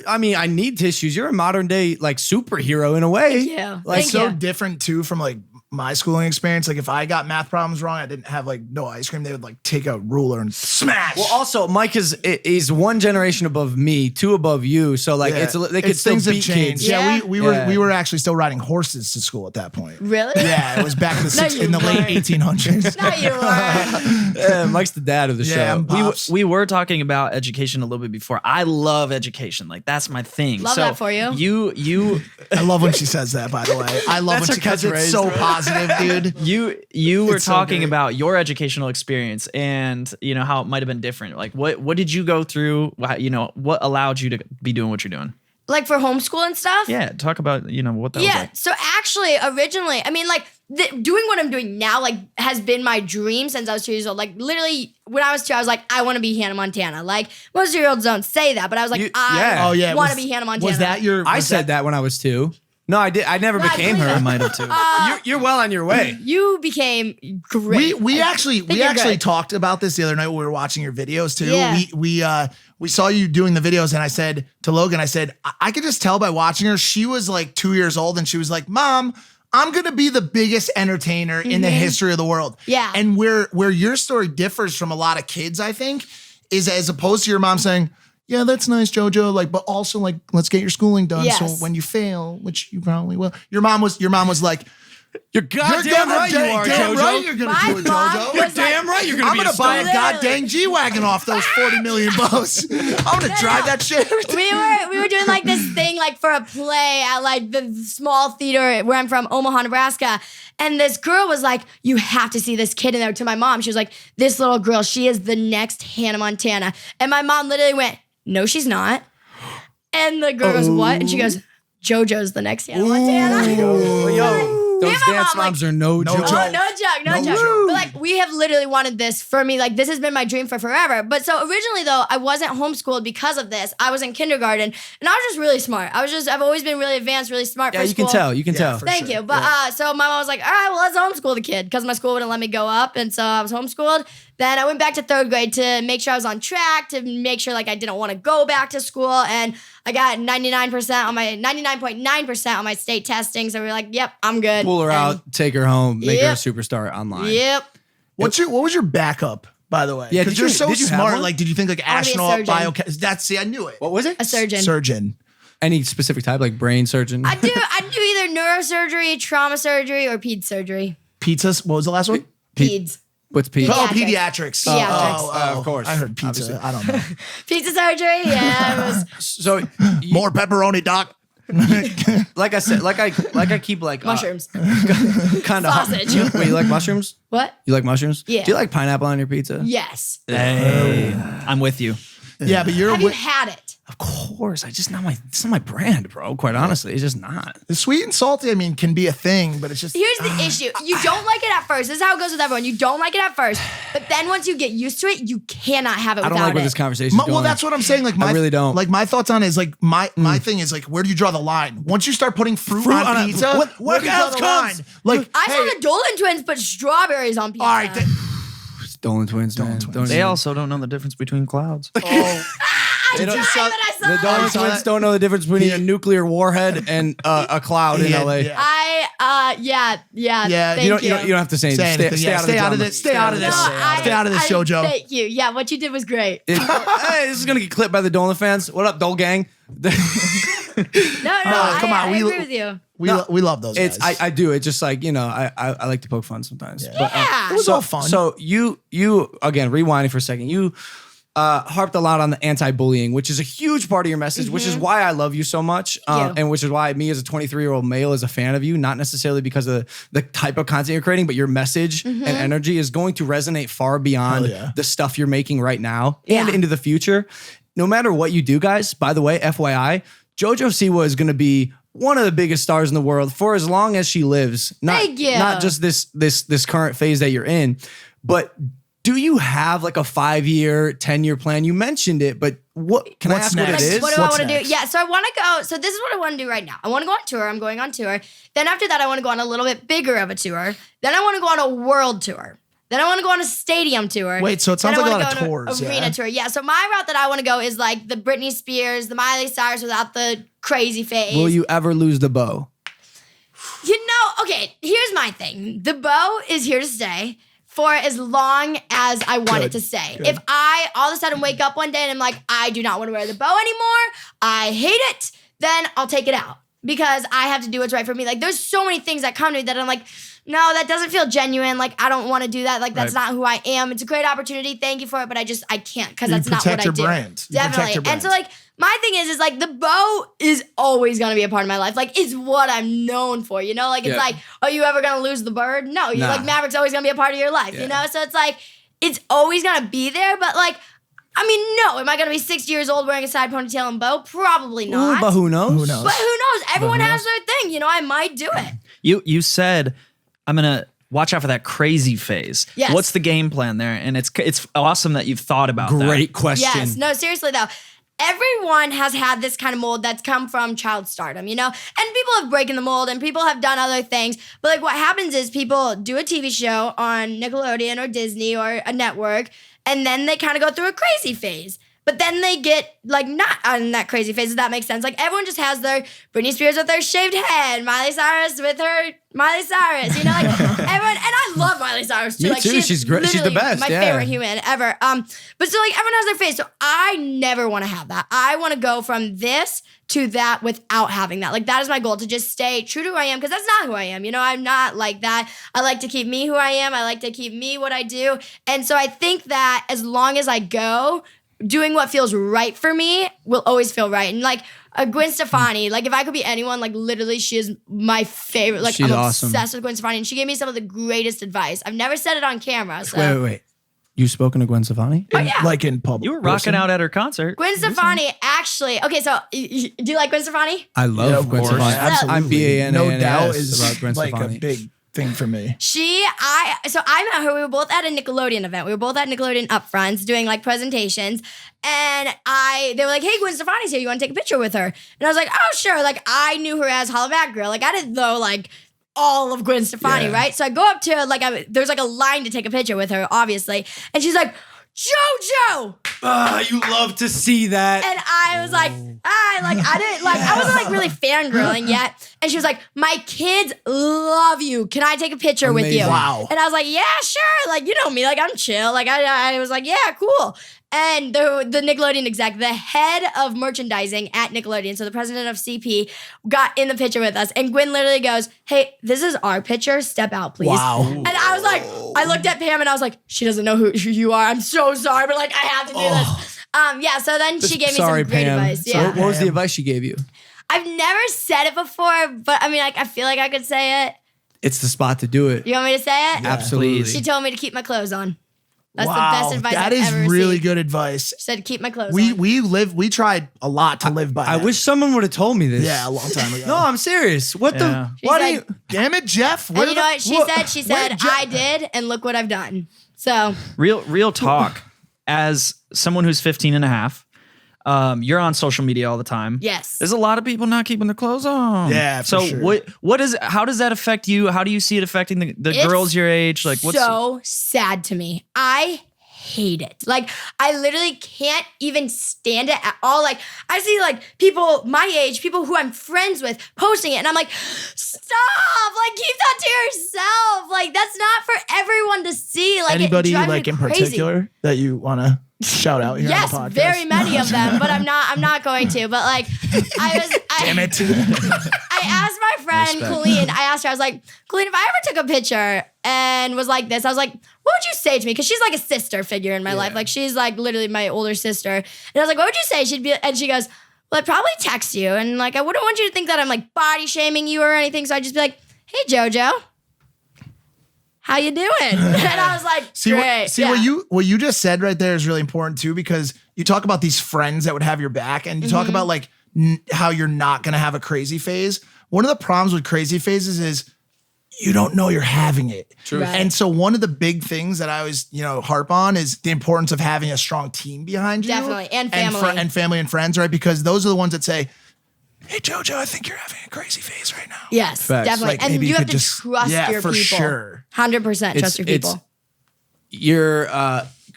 Speaker 1: I mean, I need tissues. You're a modern day like superhero in a way.
Speaker 4: Thank you.
Speaker 2: Like
Speaker 4: Thank
Speaker 2: so
Speaker 4: you.
Speaker 2: different too from like my schooling experience. Like if I got math problems wrong, I didn't have like no ice cream. They would like take a ruler and smash.
Speaker 1: Well, also Mike is one generation above me, 2 above you. So like they could still
Speaker 2: things have
Speaker 1: beat
Speaker 2: changed.
Speaker 1: kids.
Speaker 2: Yeah,
Speaker 4: Yeah.
Speaker 2: we were actually still riding horses to school at that point.
Speaker 4: Really?
Speaker 2: Yeah, it was back in the late
Speaker 4: weren't.
Speaker 2: 1800s.
Speaker 4: No, you weren't.
Speaker 1: Mike's the dad of the
Speaker 2: Yeah,
Speaker 1: show.
Speaker 2: I'm pops.
Speaker 3: We were talking about education a little bit before. I love education. Like that's my thing.
Speaker 4: Love that for you.
Speaker 3: You
Speaker 2: I love when she says that, by the way. I love
Speaker 1: That's
Speaker 2: when
Speaker 1: her
Speaker 2: she because it's so
Speaker 1: catchphrase.
Speaker 2: positive, dude.
Speaker 3: you were
Speaker 2: It's so
Speaker 3: talking
Speaker 2: great.
Speaker 3: about your educational experience and you know how it might have been different. Like what did you go through? You know, what allowed you to be doing what you're doing?
Speaker 4: Like for homeschool and stuff?
Speaker 3: Yeah, talk about, you know, what that was
Speaker 4: Yeah.
Speaker 3: like.
Speaker 4: So actually, originally, I mean, like doing what I'm doing now, like has been my dream since I was 2 years old. Like literally, when I was 2, I was like, I want to be Hannah Montana. Like most 2-year-olds don't say that, but I was like,
Speaker 1: yeah.
Speaker 2: Oh, yeah.
Speaker 4: want to be Hannah Montana.
Speaker 2: Was that your?
Speaker 1: I
Speaker 2: was
Speaker 1: said that when I was 2. No, I did. I never
Speaker 4: No, I
Speaker 1: became
Speaker 4: believe
Speaker 1: her.
Speaker 4: it.
Speaker 3: I might have too.
Speaker 1: You're well on your way.
Speaker 4: You became great.
Speaker 2: We actually
Speaker 4: you're good.
Speaker 2: talked about this the other night when we were watching your videos too.
Speaker 4: Yeah.
Speaker 2: We saw you doing the videos and I said to Logan, I could just tell by watching her, she was like 2 years old and she was like, Mom, I'm gonna be the biggest entertainer in the history of the world.
Speaker 4: Yeah.
Speaker 2: And where your story differs from a lot of kids, I think, is as opposed to your mom saying, yeah, that's nice, Jojo. Like, but also like, let's get your schooling done.
Speaker 4: Yes.
Speaker 2: So when you fail, which you probably will, your mom was like,
Speaker 1: You're goddamn right you are,
Speaker 2: damn
Speaker 1: Jojo.
Speaker 2: right you're gonna
Speaker 4: My
Speaker 2: do it,
Speaker 4: mom
Speaker 2: Jojo.
Speaker 4: was
Speaker 1: You're
Speaker 4: like-
Speaker 1: damn right you're gonna
Speaker 2: I'm
Speaker 1: be
Speaker 2: gonna
Speaker 1: a
Speaker 2: buy a
Speaker 1: star.
Speaker 2: goddamn G-Wagon off those 40 million bows. I'm gonna drive that shit.
Speaker 4: we were doing like this thing like for a play at like the small theater where I'm from, Omaha, Nebraska. And this girl was like, you have to see this kid in there. To my mom, she was like, this little girl, she is the next Hannah Montana. And my mom literally went, no, she's not. And the girl goes, what? And she goes, JoJo's the next Hannah Montana.
Speaker 1: Yo, those
Speaker 4: Me and my
Speaker 1: dance
Speaker 4: mom, like-
Speaker 1: moms are no joke.
Speaker 4: Oh, no joke. But like we have literally wanted this for me. Like this has been my dream for forever. But so originally though, I wasn't homeschooled because of this. I was in kindergarten and I was just really smart. I've always been really advanced, really smart
Speaker 1: Yeah,
Speaker 4: for
Speaker 1: you
Speaker 4: school.
Speaker 1: can tell. You can tell.
Speaker 4: Thank you. But so my mom was like, all right, well, let's homeschool the kid because my school wouldn't let me go up. And so I was homeschooled. Then I went back to 3rd grade to make sure I was on track, to make sure like I didn't want to go back to school. And I got 99.9% on my state testing. So we were like, yep, I'm good.
Speaker 1: Pull her
Speaker 4: And-
Speaker 1: out, take her home, make her a
Speaker 4: Yep.
Speaker 1: superstar online.
Speaker 4: Yep.
Speaker 2: What was your backup, by the way?
Speaker 1: Yeah,
Speaker 2: because
Speaker 1: did
Speaker 2: you're
Speaker 1: you-
Speaker 2: so
Speaker 1: did you have
Speaker 2: smart.
Speaker 1: one?
Speaker 2: Like, did you think like
Speaker 4: I wanna be a
Speaker 2: astronaut,
Speaker 4: surgeon.
Speaker 2: I knew it.
Speaker 1: What was it?
Speaker 4: A surgeon.
Speaker 2: Surgeon.
Speaker 1: Any specific type, like brain surgeon?
Speaker 4: I do either neurosurgery, trauma surgery, or ped surgery.
Speaker 2: Pizzas. What was the last one?
Speaker 4: Peds.
Speaker 1: What's Pete?
Speaker 2: Oh,
Speaker 4: Pediatrics.
Speaker 2: pediatrics.
Speaker 4: Pediatrics.
Speaker 2: Oh,
Speaker 1: of course.
Speaker 2: I heard pizza.
Speaker 1: Obviously.
Speaker 2: I don't know.
Speaker 4: Pizza surgery, yeah. It was,
Speaker 1: So
Speaker 2: More pepperoni, doc.
Speaker 1: like I said, like I keep like
Speaker 4: Mushrooms.
Speaker 1: kind of
Speaker 4: Sausage.
Speaker 1: Wait, you like mushrooms?
Speaker 4: What?
Speaker 1: You like mushrooms?
Speaker 4: Yeah.
Speaker 1: Do you like pineapple on your pizza?
Speaker 4: Yes.
Speaker 3: Hey, I'm with you.
Speaker 2: Yeah, but you're
Speaker 4: Have you had it?
Speaker 1: Of course. It's not my brand, bro. Quite honestly, it's just not.
Speaker 2: the sweet and salty. I mean, can be a thing, but it's just
Speaker 4: Here's the issue. You don't like it at first. This is how it goes with everyone. You don't like it at first, but then once you get used to it, you cannot have it
Speaker 1: I
Speaker 4: without
Speaker 1: don't like where
Speaker 4: it.
Speaker 1: this conversation.
Speaker 2: Well, that's what I'm saying. Like,
Speaker 1: I really don't.
Speaker 2: Like, my thoughts on it is like my thing is like, where do you draw the line? Once you start putting fruit
Speaker 1: on
Speaker 2: on
Speaker 1: a-
Speaker 2: pizza,
Speaker 1: what
Speaker 2: where do you draw
Speaker 1: else
Speaker 2: the
Speaker 1: comes?
Speaker 2: line? Like,
Speaker 4: I
Speaker 2: hey,
Speaker 4: saw the Dolan twins put strawberries on pizza.
Speaker 2: all right,
Speaker 1: Dolan twins, man. Don't
Speaker 3: They
Speaker 1: even-
Speaker 3: also don't know the difference between clouds.
Speaker 4: I
Speaker 2: Did
Speaker 4: tried,
Speaker 2: you
Speaker 4: but
Speaker 2: saw-
Speaker 4: I saw
Speaker 1: The
Speaker 4: it.
Speaker 1: Dolan
Speaker 2: saw
Speaker 1: twins
Speaker 2: that?
Speaker 1: don't know the difference between a nuclear warhead and a cloud in
Speaker 2: Yeah,
Speaker 1: LA.
Speaker 2: yeah.
Speaker 4: Yeah. Thank
Speaker 1: You don't have to say
Speaker 2: Say
Speaker 1: anything.
Speaker 2: anything. Yeah, stay out of
Speaker 1: drama.
Speaker 2: this. Stay out of this. Stay out of this, JoJo.
Speaker 4: Thank you. Yeah, what you did was great.
Speaker 1: Hey, this is gonna get clipped by the Dolan fans. What up, Dole gang?
Speaker 4: No,
Speaker 2: come on,
Speaker 4: I
Speaker 2: we-
Speaker 4: agree with you.
Speaker 2: We love those
Speaker 1: It's
Speaker 2: guys.
Speaker 1: I do. It's just like, you know, I like to poke fun sometimes. But,
Speaker 4: Yeah.
Speaker 2: It was
Speaker 1: so,
Speaker 2: all fun.
Speaker 1: So you again, rewinding for a second, you harped a lot on the anti-bullying, which is a huge part of your message, which is why I love you so much.
Speaker 4: Thank you.
Speaker 1: And which is why me as a 23-year-old male is a fan of you, not necessarily because of the type of content you're creating, but your message and energy is going to resonate far beyond
Speaker 2: Hell yeah.
Speaker 1: the stuff you're making right now and
Speaker 4: Yeah.
Speaker 1: into the future. No matter what you do, guys, by the way, FYI, Jojo Siwa is going to be one of the biggest stars in the world for as long as she lives.
Speaker 4: Thank you.
Speaker 1: Not just this current phase that you're in, but do you have like a 5-year, 10-year plan? You mentioned it, but what can I
Speaker 2: What's
Speaker 1: ask what
Speaker 2: next?
Speaker 1: it is?
Speaker 4: What do I
Speaker 2: What's
Speaker 4: want to do?
Speaker 2: next?
Speaker 4: Yeah, so I want to go. So this is what I want to do right now. I want to go on tour. I'm going on tour. Then after that, I want to go on a little bit bigger of a tour. Then I want to go on a world tour. Then I want to go on a stadium tour.
Speaker 2: Wait, so it sounds
Speaker 4: Then I
Speaker 2: like a
Speaker 4: wanna
Speaker 2: lot of
Speaker 4: go on
Speaker 2: tours,
Speaker 4: Arena
Speaker 2: yeah?
Speaker 4: tour. Yeah. So my route that I want to go is like the Britney Spears, the Miley Cyrus without the crazy face.
Speaker 1: Will you ever lose the bow?
Speaker 4: You know, okay, here's my thing. The bow is here to stay for as long as I want it to stay. If I all of a sudden wake up one day and I'm like, I do not want to wear the bow anymore, I hate it, then I'll take it out because I have to do what's right for me. Like, there's so many things that come to me that I'm like, no, that doesn't feel genuine. Like, I don't want to do that. Like, that's not who I am. It's a great opportunity. Thank you for it, but I can't because that's not what I
Speaker 2: protect your
Speaker 4: do.
Speaker 2: brand. You protect
Speaker 4: Definitely.
Speaker 2: your brand.
Speaker 4: And so, like, my thing is like the bow is always gonna be a part of my life. Like, it's what I'm known for, you know? Like, it's
Speaker 1: Yeah.
Speaker 4: like, are you ever gonna lose the bird? No, you're
Speaker 1: Nah.
Speaker 4: like, Maverick's always gonna be a part of your life, you know? So it's like, it's always gonna be there, but like, I mean, no. Am I gonna be 60 years old wearing a side ponytail and bow? Probably not.
Speaker 1: Ooh, but who knows?
Speaker 2: Who knows?
Speaker 4: But who knows? Everyone has their thing, you know? I might do it.
Speaker 3: You said I'm gonna watch out for that crazy phase.
Speaker 4: Yes.
Speaker 3: What's the game plan there? And it's awesome that you've thought about that.
Speaker 1: Great question.
Speaker 4: Yes. No, seriously though. Everyone has had this kind of mold that's come from child stardom, you know? And people have broken the mold and people have done other things. But like what happens is people do a TV show on Nickelodeon or Disney or a network, and then they kind of go through a crazy phase. But then they get like not on that crazy phase, if that makes sense. Like everyone just has their Britney Spears with her shaved head, Miley Cyrus with her Miley Cyrus, you know, like everyone. And I love Miley Cyrus too.
Speaker 1: Me
Speaker 4: like
Speaker 1: too. She's great. She's the
Speaker 4: literally
Speaker 1: best,
Speaker 4: My
Speaker 1: yeah.
Speaker 4: favorite human ever. But so like everyone has their phase. So I never want to have that. I want to go from this to that without having that. Like that is my goal, to just stay true to who I am, because that's not who I am. You know, I'm not like that. I like to keep me who I am. I like to keep me what I do. And so I think that as long as I go, doing what feels right for me will always feel right. And like Gwen Stefani, like if I could be anyone, like literally she is my favorite. Like
Speaker 1: She's
Speaker 4: I'm
Speaker 1: awesome.
Speaker 4: obsessed with Gwen Stefani, and she gave me some of the greatest advice. I've never said it on camera. So
Speaker 1: Wait. You've spoken to Gwen Stefani?
Speaker 4: Oh, yeah.
Speaker 2: Like in public.
Speaker 3: You were rocking out at her concert.
Speaker 4: Gwen Stefani actually, okay, so do you like Gwen Stefani?
Speaker 1: I love
Speaker 2: Yeah, of
Speaker 1: Gwen
Speaker 2: course.
Speaker 1: Stefani.
Speaker 2: Absolutely.
Speaker 1: I'm BANANAS
Speaker 2: No doubt is
Speaker 1: about Gwen
Speaker 2: like
Speaker 1: Stefani.
Speaker 2: a big thing for me.
Speaker 4: So I met her, we were both at a Nickelodeon event. We were both at Nickelodeon Upfronts doing like presentations. And they were like, hey, Gwen Stefani's here. You want to take a picture with her? And I was like, oh, sure. Like I knew her as Holla Back Girl. Like I didn't know like all of Gwen Stefani,
Speaker 1: Yeah.
Speaker 4: right? So I go up to her, like there's like a line to take a picture with her, obviously. And she's like, JoJo!
Speaker 1: You love to see that.
Speaker 4: And I was like, I wasn't like really fangirling yet. And she was like, my kids love you. Can I take a picture with you?
Speaker 1: Amazing.
Speaker 2: Wow.
Speaker 4: And I was like, yeah, sure. Like, you know me, like I'm chill. Like I was like, yeah, cool. And the Nickelodeon exec, the head of merchandising at Nickelodeon, so the president of CP, got in the picture with us. And Gwen literally goes, hey, this is our picture. Step out, please.
Speaker 2: Wow.
Speaker 4: And I was like, I looked at Pam and I was like, she doesn't know who you are. I'm so sorry, but like I have to do this. Yeah, so then she gave me some great advice.
Speaker 1: So
Speaker 4: Yeah.
Speaker 1: what was the advice she gave you?
Speaker 4: I've never said it before, but I mean, like, I feel like I could say it.
Speaker 1: It's the spot to do it.
Speaker 4: You want me to say it?
Speaker 1: Absolutely.
Speaker 4: She told me to keep my clothes on. That's
Speaker 2: wow,
Speaker 4: the best advice
Speaker 2: that
Speaker 4: I've
Speaker 2: is
Speaker 4: ever
Speaker 2: really
Speaker 4: received.
Speaker 2: good advice.
Speaker 4: She said, keep my clothes
Speaker 2: We
Speaker 4: on.
Speaker 2: we tried a lot to live by.
Speaker 1: I
Speaker 2: that.
Speaker 1: wish someone would have told me this.
Speaker 2: Yeah, a long time ago.
Speaker 1: No, I'm serious. What
Speaker 3: Yeah.
Speaker 1: the?
Speaker 4: She's
Speaker 1: Why do
Speaker 4: like-
Speaker 1: you?
Speaker 2: Damn it, Jeff.
Speaker 4: And you know what she said? She
Speaker 2: where
Speaker 4: said,
Speaker 2: Jeff-
Speaker 4: I did, and look what I've done. So,
Speaker 3: Real talk. As someone who's 15 and a half, you're on social media all the time.
Speaker 4: yes.
Speaker 3: There's a lot of people not keeping their clothes on.
Speaker 2: Yeah, for
Speaker 3: So
Speaker 2: sure.
Speaker 3: how does that affect you? How do you see it affecting the
Speaker 4: It's
Speaker 3: girls your age? Like what's
Speaker 4: so sad to me. I hate it. Like, I literally can't even stand it at all. Like, I see like people my age, people who I'm friends with posting it, and I'm like, stop! Like, keep that to yourself. Like, that's not for everyone to see. Like,
Speaker 2: Anybody
Speaker 4: it drives
Speaker 2: like
Speaker 4: me
Speaker 2: in
Speaker 4: crazy.
Speaker 2: particular that you want to shout out here
Speaker 4: Yes,
Speaker 2: on the podcast?
Speaker 4: very many of them, but I'm not going to. But like,
Speaker 2: Damn it.
Speaker 4: I asked my friend
Speaker 3: Respect.
Speaker 4: Colleen, I was like, Colleen, if I ever took a picture and was like this, I was like, what would you say to me? Because she's like a sister figure in my life. Like, she's like literally my older sister. And I was like, what would you say? And she goes, well, I'd probably text you. And like, I wouldn't want you to think that I'm like body shaming you or anything. So I'd just be like, hey, Jojo, how you doing? And I was like, great.
Speaker 2: What you just said right there is really important too, because you talk about these friends that would have your back, and you talk about like how you're not gonna have a crazy phase. One of the problems with crazy phases is you don't know you're having it.
Speaker 1: True.
Speaker 4: Right.
Speaker 2: And so one of the big things that I always, harp on is the importance of having a strong team behind you.
Speaker 4: Definitely. And family.
Speaker 2: And family and friends, right? Because those are the ones that say, hey, Jojo, I think you're having a crazy phase right now.
Speaker 4: Yes,
Speaker 1: Facts.
Speaker 4: definitely.
Speaker 2: Like,
Speaker 4: and
Speaker 2: maybe
Speaker 4: you
Speaker 2: you
Speaker 4: have
Speaker 2: could
Speaker 4: to
Speaker 2: just-
Speaker 4: trust
Speaker 2: yeah,
Speaker 4: your
Speaker 2: for
Speaker 4: people.
Speaker 2: sure.
Speaker 4: 100% trust your people.
Speaker 1: You're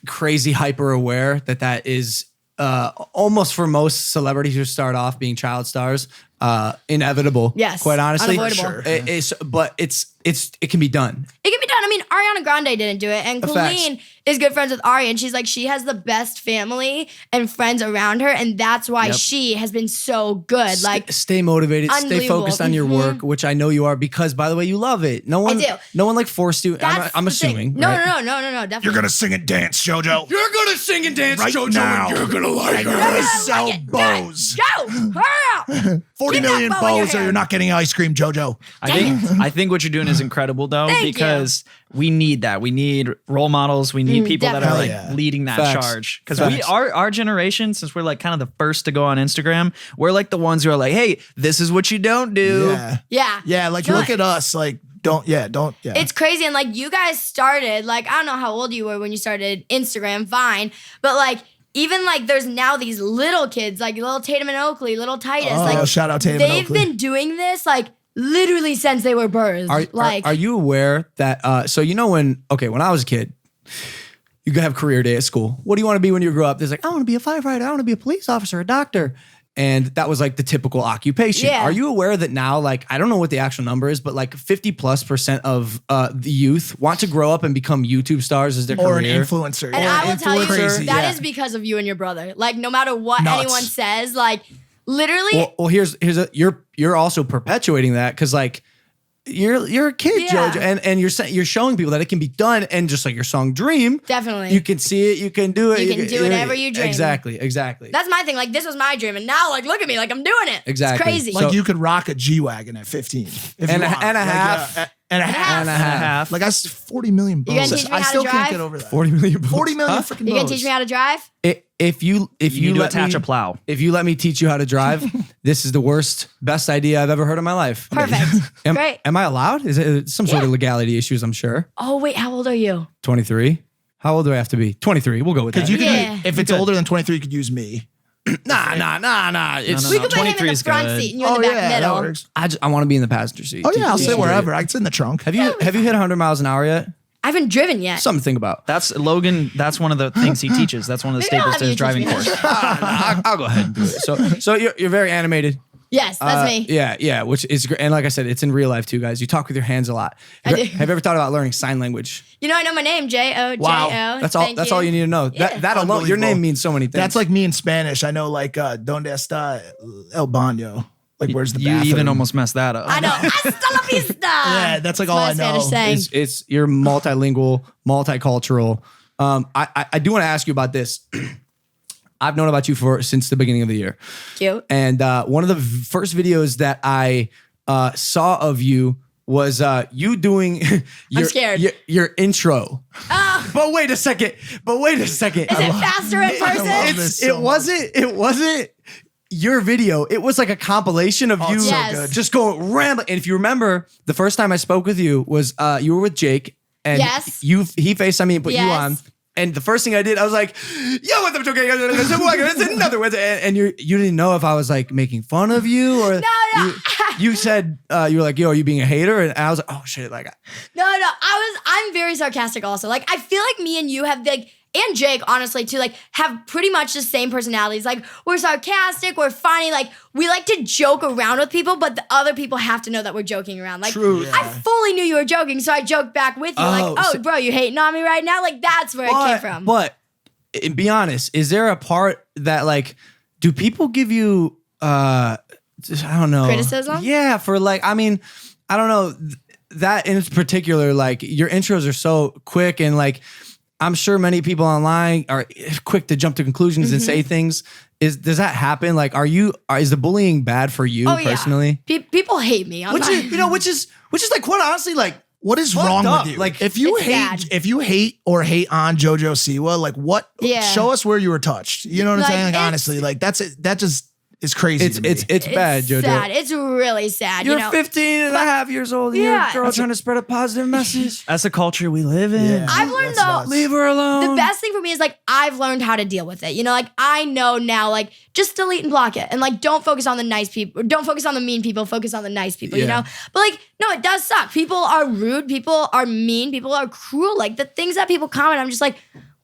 Speaker 1: crazy hyper aware that is almost for most celebrities who start off being child stars, inevitable.
Speaker 4: Yes,
Speaker 1: quite honestly.
Speaker 4: unavoidable.
Speaker 1: But it can be done.
Speaker 4: It can be done. I mean, Ariana Grande didn't do it. And
Speaker 1: Facts.
Speaker 4: Colleen is good friends with Ari. And she's like, she has the best family and friends around her. And that's why she has been so good. Like,
Speaker 1: Stay motivated, stay
Speaker 4: unbelievable.
Speaker 1: focused on your work, which I know you are, because by the way, you love it. No one,
Speaker 4: do.
Speaker 1: No one like forced you.
Speaker 4: that's
Speaker 1: I'm
Speaker 4: the thing.
Speaker 1: assuming.
Speaker 4: No,
Speaker 1: right?
Speaker 4: no, definitely.
Speaker 2: You're gonna sing and dance, Jojo.
Speaker 1: You're gonna sing and dance,
Speaker 2: Right
Speaker 1: Jojo,
Speaker 2: now.
Speaker 1: and you're gonna like
Speaker 2: You're
Speaker 1: it.
Speaker 2: gonna
Speaker 4: I
Speaker 2: sell
Speaker 4: like it.
Speaker 2: bows.
Speaker 4: Go, hurry up.
Speaker 2: 40
Speaker 4: Keep that
Speaker 2: million
Speaker 4: bow in your
Speaker 2: bows, or
Speaker 4: hair.
Speaker 2: you're not getting ice cream, Jojo.
Speaker 3: I think what you're doing is incredible though,
Speaker 4: Thank you.
Speaker 3: because we need that. We need role models. We need people that are
Speaker 4: definitely.
Speaker 3: like
Speaker 2: Hell yeah.
Speaker 3: leading that
Speaker 1: Facts.
Speaker 3: charge. Because
Speaker 1: Facts.
Speaker 3: our generation, since we're like kind of the first to go on Instagram, we're like the ones who are like, hey, this is what you don't do.
Speaker 2: Yeah.
Speaker 4: Yeah.
Speaker 2: Like
Speaker 4: No,
Speaker 2: look at us. Like, don't.
Speaker 4: It's crazy. And like, you guys started, like, I don't know how old you were when you started Instagram, Vine, but like, even like there's now these little kids, like little Tatum and Oakley, little Titus.
Speaker 2: Oh,
Speaker 4: like,
Speaker 2: shout out Tatum and
Speaker 4: they've
Speaker 2: Oakley.
Speaker 4: been doing this like literally since they were birthed.
Speaker 1: Are you aware that so when I was a kid, you could have career day at school. What do you want to be when you grow up? There's like, I want to be a firefighter, I want to be a police officer, a doctor. And that was like the typical occupation.
Speaker 4: Yeah.
Speaker 1: Are you aware that now, like, I don't know what the actual number is, but like 50+% of the youth want to grow up and become YouTube stars as their
Speaker 2: or
Speaker 1: career?
Speaker 2: an influencer.
Speaker 4: And I will tell you,
Speaker 2: Crazy,
Speaker 4: that
Speaker 2: yeah.
Speaker 4: is because of you and your brother. Like, no matter what
Speaker 2: Nuts.
Speaker 4: anyone says, like, literally,
Speaker 1: Well, you're also perpetuating that because like you're a kid,
Speaker 4: Yeah.
Speaker 1: Jojo, and you're showing people that it can be done, and just like your song "Dream,"
Speaker 4: definitely.
Speaker 1: you can see it, you can do it,
Speaker 4: You can do whatever you dream.
Speaker 1: Exactly.
Speaker 4: That's my thing. Like, this was my dream. And now, like, look at me. Like, I'm doing it.
Speaker 1: Exactly.
Speaker 4: It's crazy.
Speaker 2: Like
Speaker 1: So-
Speaker 2: you could rock a G-Wagon at 15. If
Speaker 1: And
Speaker 2: you
Speaker 1: a-
Speaker 2: want.
Speaker 1: and a
Speaker 2: Like,
Speaker 1: half.
Speaker 2: and a half.
Speaker 1: And a half.
Speaker 2: Like, that's 40 million
Speaker 4: You gonna
Speaker 2: bones.
Speaker 4: teach me
Speaker 2: I
Speaker 4: how
Speaker 2: still
Speaker 4: to
Speaker 2: can't
Speaker 4: drive?
Speaker 2: get over that.
Speaker 1: 40 million.
Speaker 2: 40 million
Speaker 1: Huh?
Speaker 2: freaking
Speaker 4: You gonna
Speaker 2: bones.
Speaker 4: teach me how to drive?
Speaker 1: If you
Speaker 3: You need to
Speaker 1: let
Speaker 3: attach
Speaker 1: me,
Speaker 3: a plow.
Speaker 1: If you let me teach you how to drive, this is the best idea I've ever heard in my life.
Speaker 4: Perfect. Great.
Speaker 1: Am I allowed? Is it some sort of legality issues? I'm sure.
Speaker 4: Oh, wait. How old are you?
Speaker 1: 23. How old do I have to be? 23. We'll go with that.
Speaker 2: Because you
Speaker 4: Yeah.
Speaker 2: could, if it's older than 23, you could use me.
Speaker 1: Nah. It's
Speaker 3: No,
Speaker 4: We
Speaker 3: no,
Speaker 4: could put him in
Speaker 3: 23
Speaker 4: the
Speaker 3: is
Speaker 4: front
Speaker 3: good.
Speaker 4: seat and you in the back
Speaker 2: that
Speaker 4: middle.
Speaker 2: works.
Speaker 1: I want to be in the passenger seat.
Speaker 2: Oh, yeah, I'll sit
Speaker 1: Yeah.
Speaker 2: wherever. I can sit in the trunk.
Speaker 1: Have you hit 100 miles an hour yet?
Speaker 4: I haven't driven yet.
Speaker 1: Something to think about.
Speaker 3: That's Logan. That's one of the things he teaches. That's one of the
Speaker 4: Maybe I'll
Speaker 3: staples
Speaker 4: have
Speaker 3: to his
Speaker 4: you teach
Speaker 3: driving
Speaker 4: me
Speaker 3: course.
Speaker 1: I'll go ahead and do it. So you're very animated.
Speaker 4: Yes, that's me.
Speaker 1: Yeah, which is great. And like I said, it's in real life too, guys. You talk with your hands a lot.
Speaker 4: I do.
Speaker 1: Have you ever thought about learning sign language?
Speaker 4: You know, I know my name, J-O-J-O.
Speaker 2: Wow.
Speaker 1: That's all you need to know.
Speaker 4: Yeah.
Speaker 1: That alone, your
Speaker 2: Unbelievable.
Speaker 1: name means so many things.
Speaker 2: That's like me in Spanish. I know, like, Donde está el baño? Like, where's the
Speaker 3: You
Speaker 2: bathroom?
Speaker 3: even almost messed that up.
Speaker 4: I know. Hasta la vista.
Speaker 2: Yeah, that's like all
Speaker 4: my
Speaker 2: I know.
Speaker 4: Spanish saying.
Speaker 1: it's you're multilingual, multicultural. I do want to ask you about this. I've known about you since the beginning of the year.
Speaker 4: Cute.
Speaker 1: And one of the first videos that I saw of you was you doing
Speaker 4: I'm scared.
Speaker 1: your intro.
Speaker 4: Oh,
Speaker 1: But wait a second.
Speaker 4: is it faster in person?
Speaker 1: It wasn't your video. It was like a compilation of you
Speaker 2: it's so
Speaker 4: Yes.
Speaker 2: good.
Speaker 1: just going rambling. And if you remember, the first time I spoke with you was you were with Jake, and
Speaker 4: Yes.
Speaker 1: he FaceTimed me and put you
Speaker 4: Yes.
Speaker 1: on. And the first thing I did, I was like, "Yo, what's up, Joker? It's another way." And you didn't know if I was like making fun of you or
Speaker 4: No.
Speaker 1: You said you were like, "Yo, are you being a hater?" And I was like, "Oh shit!" Like,
Speaker 4: No. I'm very sarcastic also. Like, I feel like me and you have like, and Jake, honestly, too, like, have pretty much the same personalities. Like, we're sarcastic, we're funny, like, we like to joke around with people, but the other people have to know that we're joking around. Like,
Speaker 1: True.
Speaker 4: I fully knew you were joking, so I joked back with you, like,
Speaker 1: Oh,
Speaker 4: bro, you hating on me right now? Like, that's where it came from.
Speaker 1: But be honest, is there a part that like, do people give you I don't know,
Speaker 4: Criticism?
Speaker 1: Yeah, for like, I mean, I don't know that in particular. Like, your intros are so quick, and like, I'm sure many people online are quick to jump to conclusions and say things. Does that happen? Like, is the bullying bad for you personally?
Speaker 4: Yeah. People hate me.
Speaker 1: Which is like, quite honestly, like,
Speaker 2: What is
Speaker 1: fucked
Speaker 2: wrong
Speaker 1: up.
Speaker 2: with you?
Speaker 1: Like,
Speaker 2: if you
Speaker 4: It's
Speaker 2: hate,
Speaker 4: bad.
Speaker 2: if you hate or hate on Jojo Siwa, like what?
Speaker 4: Yeah.
Speaker 2: Show us where you were touched. You know what I'm
Speaker 4: Like,
Speaker 2: saying? Like,
Speaker 4: it's-
Speaker 2: honestly, like that's it. That just is crazy.
Speaker 1: it's
Speaker 2: to me.
Speaker 1: it's bad, Jojo.
Speaker 4: sad. It's really sad.
Speaker 1: You're
Speaker 4: you know?
Speaker 1: 15 and a half years old. And
Speaker 4: Yeah.
Speaker 1: you're a girl trying to spread a positive message.
Speaker 3: That's the culture we live in.
Speaker 2: Yeah.
Speaker 4: I've learned
Speaker 2: That's
Speaker 4: though,
Speaker 2: nuts.
Speaker 1: Leave her alone.
Speaker 4: the best thing for me is like I've learned how to deal with it. You know, like I know now, like just delete and block it, and like don't focus on the nice people, don't focus on the mean people, focus on the nice people. You
Speaker 1: Yeah.
Speaker 4: know, but like no, it does suck. People are rude, people are mean, people are cruel. Like the things that people comment, I'm just like,